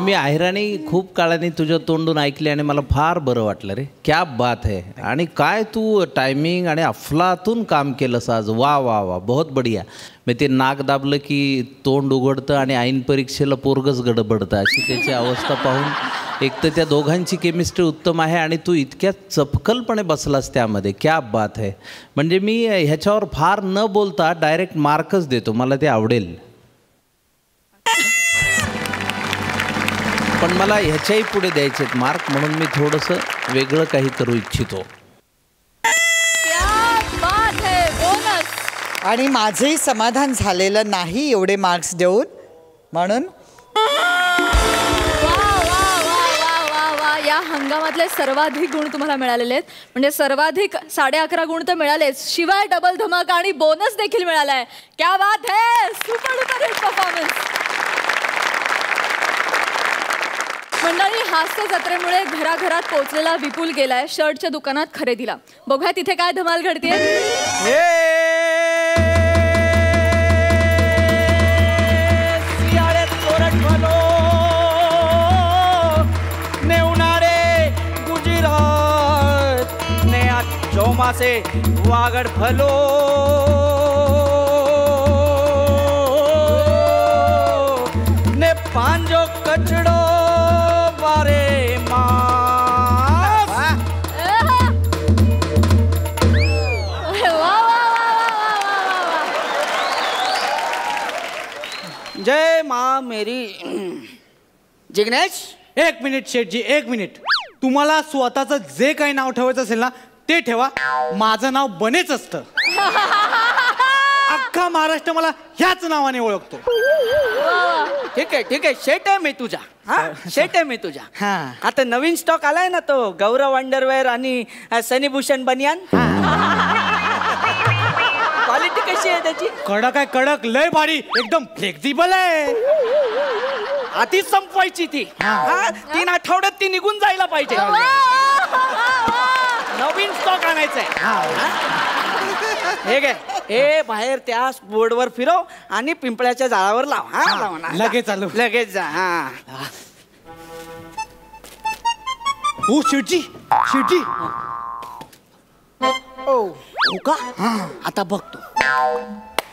मी आहेराणी खूप काळाने तुझ्या तोंडून ऐकले आणि मला फार बरं वाटलं रे. क्या बात है. आणि काय तू टायमिंग आणि अफलातून काम केलंस आज. वा वा वा बहुत बढिया. मी ते नाक दाबलं की तोंड उघडतं आणि ऐन परीक्षेला पोरगच गडबडतं अशी त्याची अवस्था पाहून एक तर त्या दोघांची केमिस्ट्री उत्तम आहे आणि तू इतक्या चपकलपणे बसलास त्यामध्ये. क्या बात है. म्हणजे मी ह्याच्यावर फार न बोलता डायरेक्ट मार्कच देतो. मला ते आवडेल. पण मला ह्याच्याही पुढे द्यायचे मार्क म्हणून मी थोडंसं वेगळं काही करू इच्छितो. आणि माझंही समाधान झालेलं नाही एवढे मार्क्स देऊन. म्हणून या हंगामातले सर्वाधिक गुण तुम्हाला मिळालेले आहेत. म्हणजे सर्वाधिक 11.5 गुण तर मिळालेच शिवाय डबल धमाका आणि बोनस देखील मिळालाय. क्या बात है. Super duper hit performance. मंडळी हास्य जत्रेमुळे घराघरात पोहोचलेला विपुल गेलाय शर्टच्या दुकानात खरेदीला. बघूया तिथे काय धमाल घडतेय. मासे वागड़ फलो ने पांजो कचड़ो बारे मास जय माँ मेरी. जिग्नेश, 1 मिनिट शेठजी, 1 मिनिट. तुम्हाला स्वतःचं जे काही नाव ठेवायचं असेल ना ते ठेवा. माझं नाव बनेच असतं. अख्खा महाराष्ट्र मला ह्याच नावाने ओळखतो. ठीक आहे शेट आहे मी तुझा. हा शेट आहे मी तुझा. हा. आता नवीन स्टॉक आलाय ना तो गौरव अंडरवेअर आणि सनीभूषण बनियान. क्वालिटी कशी आहे त्याची? कडक आहे, कडक, लय भारी, एकदम फ्लेक्झिबल आहे. आधीच संपवायची ती. 3 आठवड्यात ती निघून जायला पाहिजे. नवीन स्टॉक आणायचंय. हे काय, हे बाहेर त्या बोर्डवर फिरव आणि पिंपळ्याच्या झाडावर लाव. हा लाव ना. लगेच आलो. लगेच जा. हा हो शेठजी, शेठजी. हो का? आता बघतो.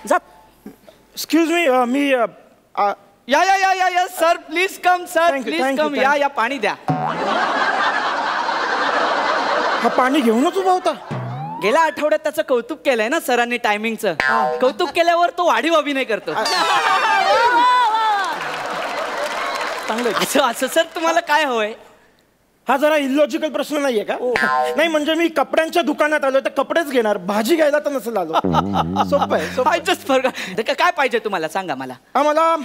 जा. एक्सक्यूज मी, मी या sir please come. Sir Thank you, please thank you, come. thank या पाणी द्या. हा पाणी घेऊनच उभा होता. गेल्या आठवड्यात त्याचं कौतुक केलंय ना सरांनी टायमिंगचं. कौतुक केल्यावर तो वाढीव अभिनय करतो. असं सर तुम्हाला काय हवंय? हा जरा इलॉजिकल प्रश्न नाहीये का? नाही म्हणजे मी कपड्यांच्या दुकानात आलो तर कपडेच घेणार, भाजी घ्यायला तर नसेल आलो. सोपं आहे. Just फरक. काय पाहिजे तुम्हाला सांगा मला. मला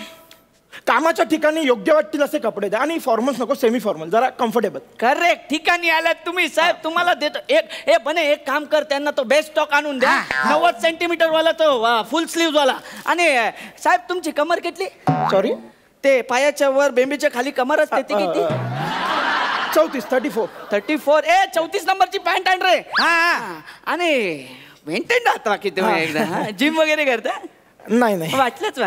कामाच्या ठिकाणी योग्य वाटतील असे कपडे द्या आणि फॉर्मल्स नको, सेमी फॉर्मल, जरा कम्फर्टेबल. करेक्ट ठिकाणी आलात तुम्ही साहेब. तुम्हाला देतो एक काम कर, त्यांना तो बेस्ट स्टॉक आणून द्या. 90 सेंटीमीटर वाला तो फुल स्लीव्ह वाला. आणि साहेब तुमची कमर किती? सॉरी, ते पायाच्या वर बेंबीच्या खाली कमर असते ती किती? 34. 34 नंबरची पॅन्ट आण रे. आणि मेंटेन राहता बाकी तुम्ही एकदा. जिम वगैरे करता? नाही वाटलंच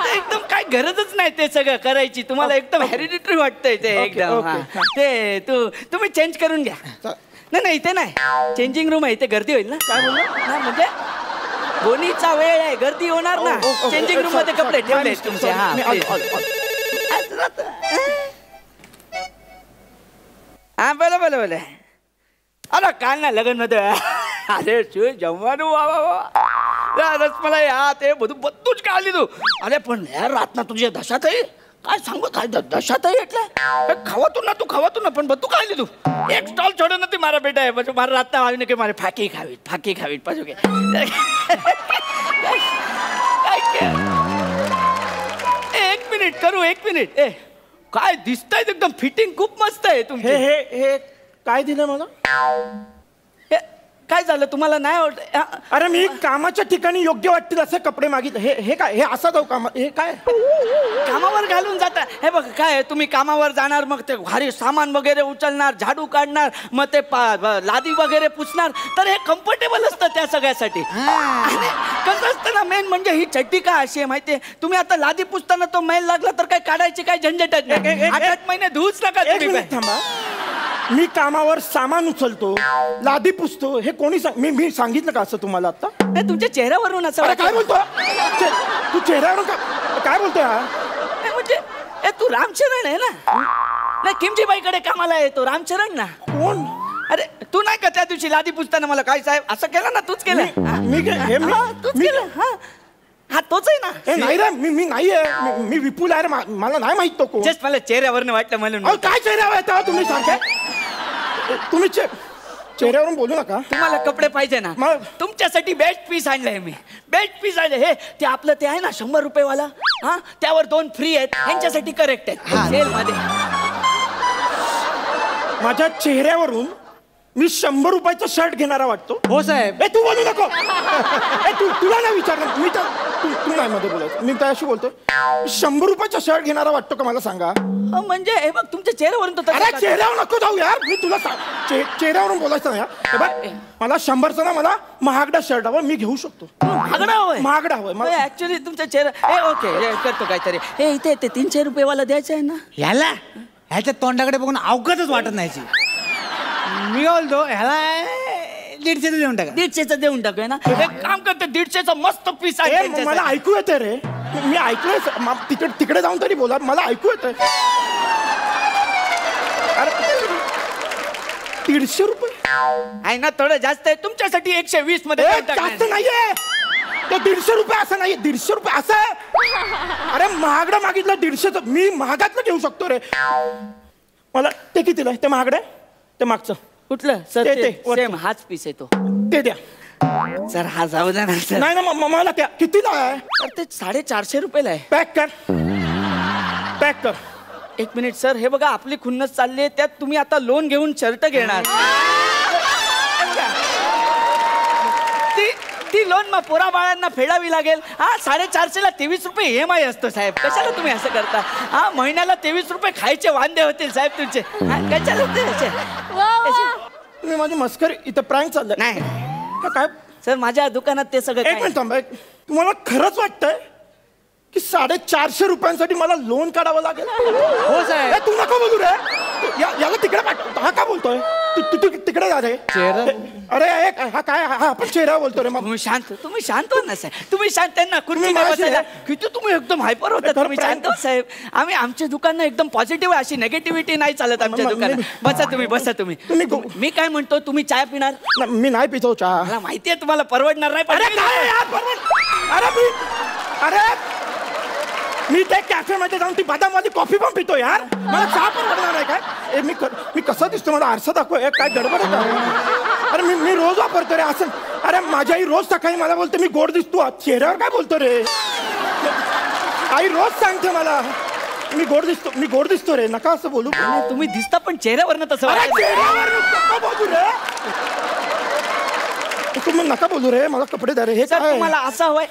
एकदम काय गरजच नाही ते सगळं करायची. तुम्हाला एकदम हेरिडिटरी वाटतंय ते एकदम. ते तुम्ही चेंज करून घ्या. नाही इथे नाही, चेंजिंग रूम आहे, इथे गर्दी होईल ना. काय बोलला? म्हणजे गोणीचा वेळ आहे, गर्दी होणार ना. चेंजिंग रूम मध्ये कपडे ठेवले तुमचे. હા ભલે અરે કાલના લગ્ન मध्ये અરે શું જમવાનું વા રસમલાઈ હા તે બધું જ કાઢી લીધું. અરે પણ યાર રાતના તુજે દશા થઈ. काय सांगू काय दशा થઈ એટલે ખાવાતું ન પણ બધું ખાઈ લીધું. એક સ્ટોલ છોડ્યો નથી મારા બેટાએ. પછી મારા રાતના આવીને કે મારે ફાકી ખાવી પાછું કે एक मिनिट. काय दिसतंय एकदम फिटिंग खूप मस्त आहे तुमची. हे काय दिलं मला? काय झालं तुम्हाला नाही आवडत? अरे मी कामाच्या ठिकाणी योग्य वाटतील असे कपडे मागितले. हे काय, हे असं जाऊ काम? हे काय कामावर घालून जाता? हे बघ काय, तुम्ही कामावर जाणार, मग ते भारी सामान वगैरे उचलणार, झाडू काढणार, मग ते लादी वगैरे पुसणार, तर हे कम्फर्टेबल असतं त्या सगळ्यासाठी. कसं असतं ना, मेन म्हणजे ही चड्डी का अशी आहे माहितीये? तुम्ही आता लादी पुसताना तो मैल लागला तर काय काढायची काय झंझटच नाही. 8 महिने धुवूच नका तुम्ही. थांबा, मी कामावर सामान उचलतो, लादी पुसतो, हे कोणी मी सांगितलं का असं तुम्हाला आता? तुमच्या चेहऱ्यावरून असं काय बोलतो तू? चेहऱ्यावरून काय बोलतोय? म्हणजे तू रामचरण आहे ना? किमजीबाईकडे कामाला येतो रामचरण ना. कोण? अरे तू नाही का त्या दिवशी लादी पुसताना मला काय साहेब असं केलं ना? तूच केलं. तूच केलं? हा तोच आहे ना. नाही रे, मी नाहीये. मी विपुल आहे, मला नाही माहित तो कोण. जस्ट मला चेहऱ्यावरनं वाटलं म्हणून. काय चेहऱ्यावर येतं तुम्ही सारखे? तुम्ही चेहऱ्यावरून बोलू नका. तुम्हाला कपडे पाहिजे ना? तुमच्यासाठी बेस्ट पीस आणलंय मी. बेस्ट पीस आणले. हे ते आपलं ते आहे ना 100 रुपये वाला, हा त्यावर 2 फ्री आहेत. यांच्यासाठी करेक्ट आहेत सेल मध्ये. माझ्या चेहऱ्यावरून मी 100 रुपयाचा शर्ट घेणारा वाटतो? हो साहेब. तू बोलू नको. तुला नाही विचारलं मी तर. तू नाही मध्ये बोलायचं. मी त्याशी बोलतो. 100 रुपयाचा शर्ट घेणारा वाटतो का मला सांगा? म्हणजे हे बघ तुमच्या चेहऱ्यावरून तो. अरे चेहऱ्यावर नको जाऊ यार. मी तुला चेहऱ्यावरून बोलायचं नाही. हे बघ, मला 100चा ना मला महागडा शर्ट हवा, मी घेऊ शकतो. महागडा हवंय ऍक्च्युली तुमच्या चेहरा. ओके करतो काहीतरी. हे इथे 300 रुपये वाला द्यायचं आहे ना याला. ह्याच्या तोंडाकडे बघून अवघडच वाटत नाही. मी बोलतो ह्याला 150 देऊन टाका. 150 देऊन टाकूया ना. एक काम करते 150 मस्त पीस आहे ए, त्यांच्यासाठी. मला ऐकू येते रे, मी ऐकलंय तिकडे जाऊन तरी बोला, मला ऐकू येतंय. अरे 150 रुपये आहे ना, थोडं जास्त आहे तुमच्यासाठी. 120 मध्ये ए, देऊन टाकणार. जास्त नाहीये तो. 150 रुपये असं नाहीये, 150 रुपये असं आहे. अरे महागडं मागितलं 150. मी महागातलं घेऊ शकतो रे. मला ते कितीला आहे? ते महागडं आहे, ते मागचं कुठलं सर? ते वरचं. सेम हाच पीस आहे तो. ते द्या. सर हा जाऊ द्या ना सर. नाही ना, मला त्या कितीला आहे? तर ते 450 रुपयाला आहे. पॅक कर, पॅक कर. 1 मिनिट सर, हे बघा आपली खुन्नस चालली आहे, त्यात तुम्ही आता लोन घेऊन शर्ट घेणार. ती लोन मग पोरा बाळांना फेडावी लागेल. हा 450ला 23 रुपये EMI असतो साहेब. कशाला तुम्ही असं करता? हा महिन्याला 23 रुपये खायचे वांदे होतील साहेब तुमचे. कशाला ते? तुम्ही माझी मस्करी, इथं प्रँक चाललंय. नाही काय सर, माझ्या दुकानात ते सगळं एक मिनिट थांबा. तुम्हाला खरंच वाटतंय की 450 रुपयांसाठी मला लोन काढावं लागेल? हो साहेब. तू नका बोलू रे. याला तिकडे पाठव. हा का बोलतोय? तू तिकडे जा रे. अरे हा काय, हा आपण चेहरा बोलतो रे. तुम्ही शांत हो ना साहेब. तुम्ही शांत. त्यांना तुम्ही माझ्याशी किती तुम्ही एकदम हायपर होता. तुम्ही शांत हो साहेब. आम्ही आमच्या दुकान एकदम पॉझिटिव्ह आहे, अशी नेगेटिव्हिटी नाही चालत आमच्या दुकानात. बसा तुम्ही. मी काय म्हणतो, तुम्ही चाय पिणार? मी नाही पितो चहा. मला माहितीये तुम्हाला परवडणार नाही. अरे काय यार, अरे मी त्या कॅफेमध्ये जाऊन ती बदामवाली कॉफी पण पितो यार. मला चहा परवडणार आहे काय? मी कसं दिसतो? मला आरसा दाखव. काय गडबड आहे का? अरे मी रोज वापरतो रे असं. अरे माझी आई रोज सकाळी मला बोलते मी गोड दिसतो. चेहऱ्यावर काय बोलतो रे? आई रोज सांगते मला मी गोड दिसतो रे. नका असं बोलू. तुम्ही दिसता पण चेहऱ्यावर तसं. तुम्ही नका बोलू रे. मला कपडे द्या रे. हे काय? तुम्हाला असं हवंय?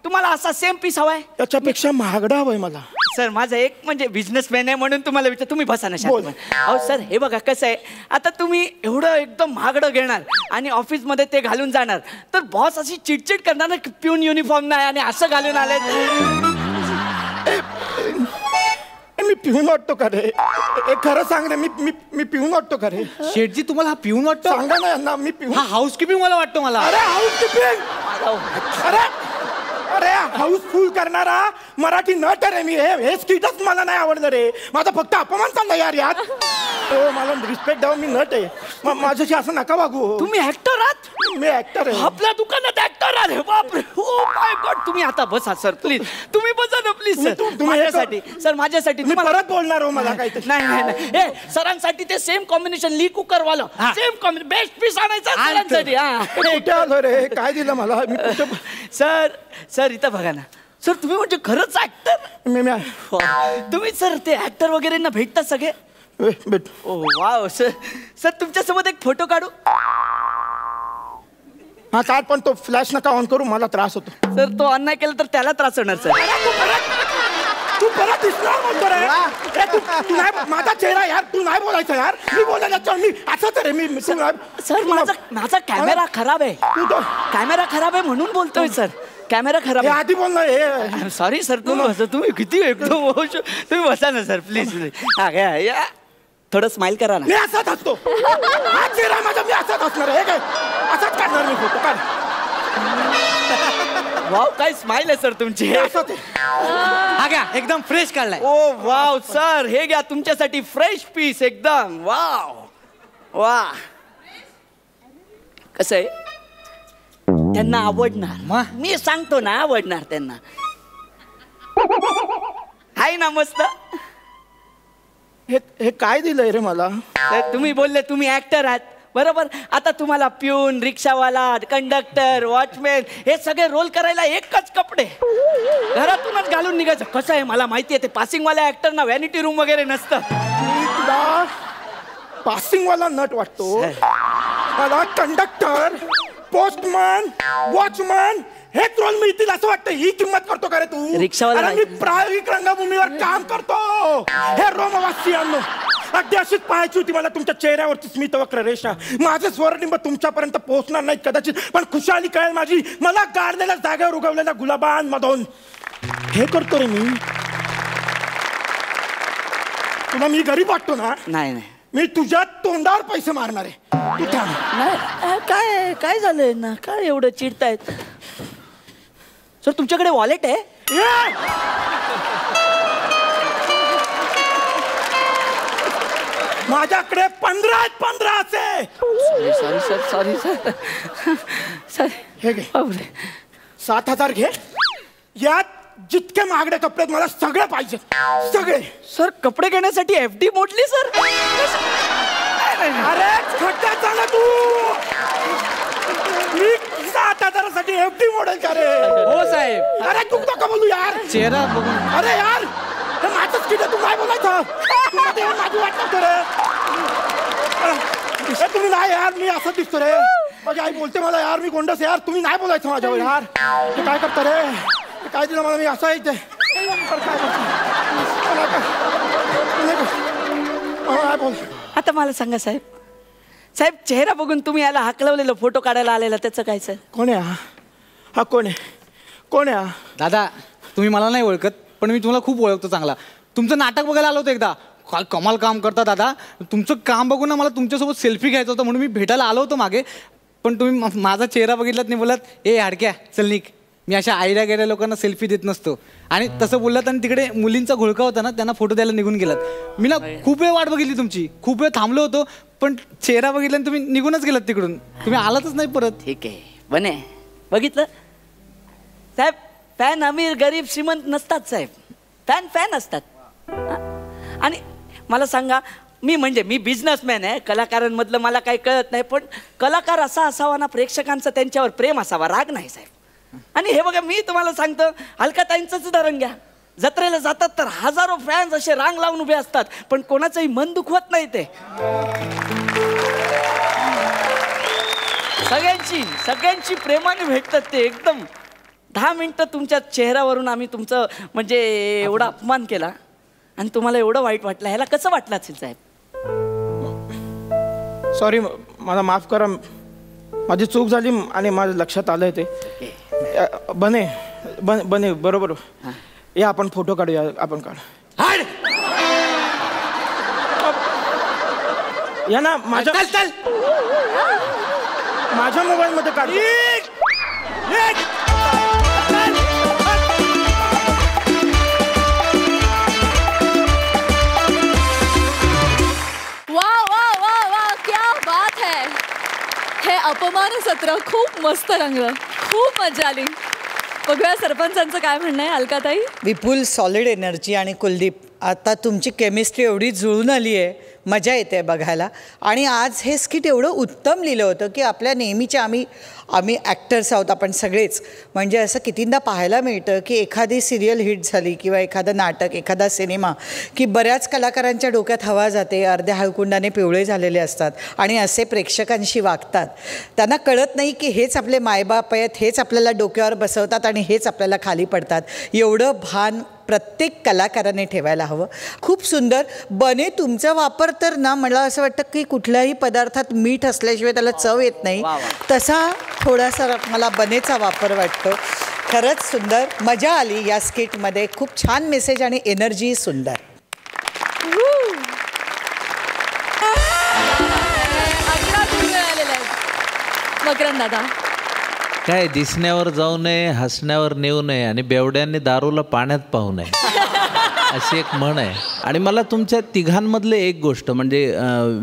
तुम्हाला असा सेम पीस हवाय? त्याच्यापेक्षा महागडा हवाय मला. सर माझा एक म्हणजे बिझनेसमॅन आहे म्हणून तुम्हाला विचार. तुम्ही बसा ना शांत. अहो सर हे बघा कसं आहे, आता तुम्ही एवढं एकदम महागडं घेणार आणि ऑफिसमध्ये ते घालून जाणार तर बॉस अशी चिडचिड करणार ना, पिऊन युनिफॉर्म नाही आणि असं घालून आले. मी पिऊन वाटतो का रे? खरं सांग रे. मी पिऊन वाटतो का रे? शेठजी तुम्हाला हा पिऊन वाटतो? सांगा ना यांना. मी पिऊन. हा हाऊसकीपिंग मला वाटतो. मला अरे हाऊसकीपिंग, अरे हाऊसफुल करणारा मराठी नट रे मी. हे स्किटच मला नाही आवडलं रे. माझा फक्त अपमान चालला यार यात. मला रिस्पेक्ट द्यावं. मी नट आहे. माझ्याशी असं नका वागू. तुम्ही ऍक्टर आहात? मी ऍक्टर आहे. आपल्या दुकानात ऍक्टर आले. बापरे. Oh my God. तुम्ही आता बसा सर प्लीज. तुम्ही बसा ना प्लीज सर. माझ्यासाठी सर, माझ्यासाठी. मी परत बोलणार हो. मला काही नाही. सरांसाठी ते सेम कॉम्बिनेशन ली कुकर वाला सेम कॉम्बिनेशन बेस्ट पीस आणायचा सरांसाठी. कुठे आलो रे? काय दिलं मला? सर इथं बघा ना सर. तुम्ही म्हणजे खरंच ऍक्टर? तुम्ही सर ते ऍक्टर वगैरे ना भेटतात सगळे? ओ वाव सर तुमच्यासोबत एक फोटो काढू? हा काढ, पण तो फ्लॅश नका ऑन करू. मला त्रास होतो. सर तो ऑन नाही केला तर त्याला त्रास होणार सर. तू परत दिसणार म्हणतो रे. तू नाही माझा चेहरा यार. तू नाही बोलायचं यार. मी बोलायला मी असंच रे. मी सर माझा कॅमेरा खराब आहे. कॅमेरा खराब आहे म्हणून बोलतोय सर. कॅमेरा खराब आहे. आधी बोलणार. Sorry sir. तुम्ही किती एकदम तुम्ही बसा ना सर प्लीज. या थोडं स्माइल करा ना. मी असाच असतो. हा चेहरा माझा. मी असाच असणार. हे काय असाच काढणार मी फोटो. काढ. वाव काय स्माइल आहे सर तुमची. हा घ्या एकदम फ्रेश काढलाय. ओ वाव सर हे घ्या तुमच्यासाठी फ्रेश पीस एकदम. वाव वा. कसं आहे त्यांना आवडणार. मी सांगतो ना आवडणार त्यांना. आहे ना मस्त. हे काय दिलंय रे मला? तुम्ही बोलले तुम्ही ऍक्टर आहात बरोबर. आता तुम्हाला पिऊन, रिक्षावाला, कंडक्टर, वॉचमॅन हे सगळे रोल करायला एकच कपडे घरातूनच घालून निघायचं. कसं आहे मला माहिती आहे ते पासिंगवाल्या ऍक्टरना व्हॅनिटी रूम वगैरे नसतं. तुला पासिंगवाला नट वाटतो? मला कंडक्टर, पोस्टमन, वॉचमन हेच रोल मिळतील असं वाटतं. ही किंमत करतो का रे तू? रिक्षावाला मी प्रायोगिक रंगभूमीवर काम करतो. हे रोमवासियांनो, अगदी अशीच पाहायची होती मला तुमच्या चेहऱ्यावरची स्मितवक्र रेषा. माझं स्वरनिंब तुमच्यापर्यंत पोहोचणार नाही कदाचित, पण खुशाली कळेल माझी मला गाडलेल्या जागेवर उगवलेल्या गुलाबांमधून. हे करतो रे मी. तुला मी गरीब वाटतो ना? नाही नाही. मी तुझ्या तोंडावर पैसे मारणार आहे. तू थांब. नाही काय काय झालंय ना, काय एवढं चिडतायत सर? तुमच्याकडे वॉलेट आहे? माझ्याकडे 15 असे. Sorry sir, sorry sir, sir. हे घे 7,000 घे. यात जितके महागडे कपडे मला सगळे पाहिजे, सगळे. सर कपडे घेण्यासाठी FD मोडली सर? अरे खड्ड्यात झाला तू. मी 7,000साठी FD मोडेल का रे? हो साहेब. अरे तू नका बोलू यार. चेहरा बघून. अरे यार हे माझंच किती, तू काय बोलायचं? माझी वाट नव्हतं रे. तुम्ही नाही यार, मी असं दिसतो रे. माझी आई बोलते मला यार मी गोंडस यार. तुम्ही नाही बोलायचं माझ्यावर यार. हे काय करता रे? काय दिलं मला? मी असं आहे ते काय बोल. आता मला सांगा साहेब, साहेब चेहरा बघून तुम्ही याला हाकलवलेलं फोटो काढायला आलेला त्याचं काय सर? कोण आहे हा? कोण आहे? कोण आहे हा? दादा तुम्ही मला नाही ओळखत, पण मी तुम्हाला खूप ओळखतो चांगला. तुमचं नाटक बघायला आलो होतो एकदा. काय कमाल काम करता दादा. तुमचं काम बघून ना मला तुमच्यासोबत सेल्फी घ्यायचं होतं, म्हणून मी भेटायला आलो होतो मागे. पण तुम्ही माझा चेहरा बघितलात नाही, बोललात ए हाडक्या चल निक. मी अशा आईला गेल्या लोकांना सेल्फी देत नसतो. आणि तसं बोललात आणि तिकडे मुलींचा घोळका होता ना, त्यांना फोटो द्यायला निघून गेलात. मी ना खूप वेळ वाट बघितली तुमची, खूप वेळ थांबलो होतो, पण चेहरा बघितला आणि तुम्ही निघूनच गेलात तिकडून. तुम्ही आलातच नाही परत. ठीक आहे बने, बघितलं साहेब. फॅन अमीर गरीब श्रीमंत नसतात साहेब, फॅन फॅन असतात. आणि मला सांगा, मी बिझनेसमॅन आहे, कलाकारांमधलं मला काही कळत नाही, पण कलाकार असा असावा ना, प्रेक्षकांचं त्यांच्यावर प्रेम असावा, राग नाही साहेब. आणि हे बघा मी तुम्हाला सांगतो, अलकाताईंचंच उदाहरण घ्या. जत्रेला जातात तर हजारो फॅन्स असे रांग लावून उभे असतात, पण कोणाचंही मन दुखवत नाही ते. सगळ्यांची प्रेमाने भेटतात ते. एकदम 10 मिनिटं तुमच्या चेहऱ्यावरून आम्ही तुमचं म्हणजे एवढा अपमान केला आणि तुम्हाला एवढं वाईट वाटलं. ह्याला कसं वाटलं असेल साहेब? सॉरी, मला माफ करा. माझी चूक झाली आणि माझ्या लक्षात आलंय ते. बने बरोबर. या आपण फोटो काढूया. आपण काढ या ना. माझ्या मोबाईल मध्ये काढ. वा वा वा वा, क्या बात है. हे अपमान सत्र खूप मस्त रंगलं, खूप मजा आली. बघूया सरपंचांचं काय म्हणणं आहे. अलकाताई. विपुल, सॉलिड एनर्जी आणि कुलदीप, आता तुमची केमिस्ट्री एवढी जुळून आली आहे, मजा येते बघायला. आणि आज हे स्किट एवढं उत्तम लिहिलं होतं की आपल्या नेहमीच्या आम्ही ॲक्टर्स आहोत आपण सगळेच. म्हणजे असं कितींदा पाहायला मिळतं की एखादी सिरियल हिट झाली किंवा एखादं नाटक, एखादा सिनेमा, की बऱ्याच कलाकारांच्या डोक्यात हवा जाते, अर्ध्या हळकुंडाने पिवळे झालेले असतात आणि असे प्रेक्षकांशी वागतात. त्यांना कळत नाही की हेच आपले मायबाप आहेत, हेच आपल्याला डोक्यावर बसवतात आणि हेच आपल्याला खाली पडतात. एवढं भान प्रत्येक कलाकाराने ठेवायला हवं. खूप सुंदर. बने, तुमचा वापर तर ना, मला असं वाटतं की कुठल्याही पदार्थात मीठ असल्याशिवाय त्याला चव येत नाही, तसा थोडासा मला बनेचा वापर वाटतो. खरंच सुंदर, मजा आली या स्किटमध्ये. खूप छान मेसेज आणि एनर्जी सुंदर. मकरंद दादा. काय दिसण्यावर जाऊ नये, हसण्यावर नेऊ नये आणि बेवड्यांनी दारूला पाण्यात पाहू नये, अशी एक म्हण आहे. आणि मला तुमच्या तिघांमधले एक गोष्ट म्हणजे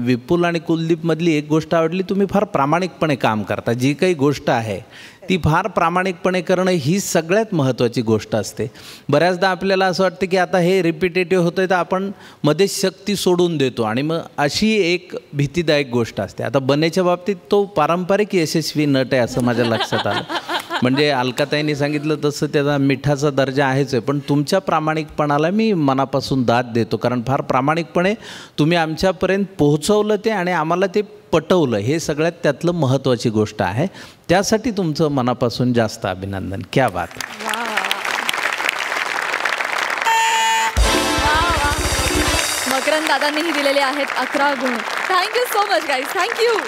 विपुल आणि कुलदीपमधली एक गोष्ट आवडली. तुम्ही फार प्रामाणिकपणे काम करता. जी काही गोष्ट आहे ती फार प्रामाणिकपणे करणं ही सगळ्यात महत्त्वाची गोष्ट असते. बऱ्याचदा आपल्याला असं वाटतं की आता हे रिपिटेटिव्ह होतं आहे तर आपण मध्येच शक्ती सोडून देतो आणि मग अशी एक भीतीदायक गोष्ट असते. आता बनेच्या बाबतीत तो पारंपरिक यशस्वी नट आहे असं माझ्या लक्षात आलं. म्हणजे अलकाताईंनी सांगितलं तसं त्याचा मिठाचा दर्जा आहेच आहे, पण तुमच्या प्रामाणिकपणाला मी मनापासून दाद देतो. कारण फार प्रामाणिकपणे तुम्ही आमच्यापर्यंत पोहोचवलं ते आणि आम्हाला ते पटवलं, हे सगळ्यात त्यातलं महत्त्वाची गोष्ट आहे. त्यासाठी तुमचं मनापासून जास्त अभिनंदन. क्या बात. मकरंद दादांनीही दिलेले आहेत 11 गुण. Thank you so much guys. Thank you.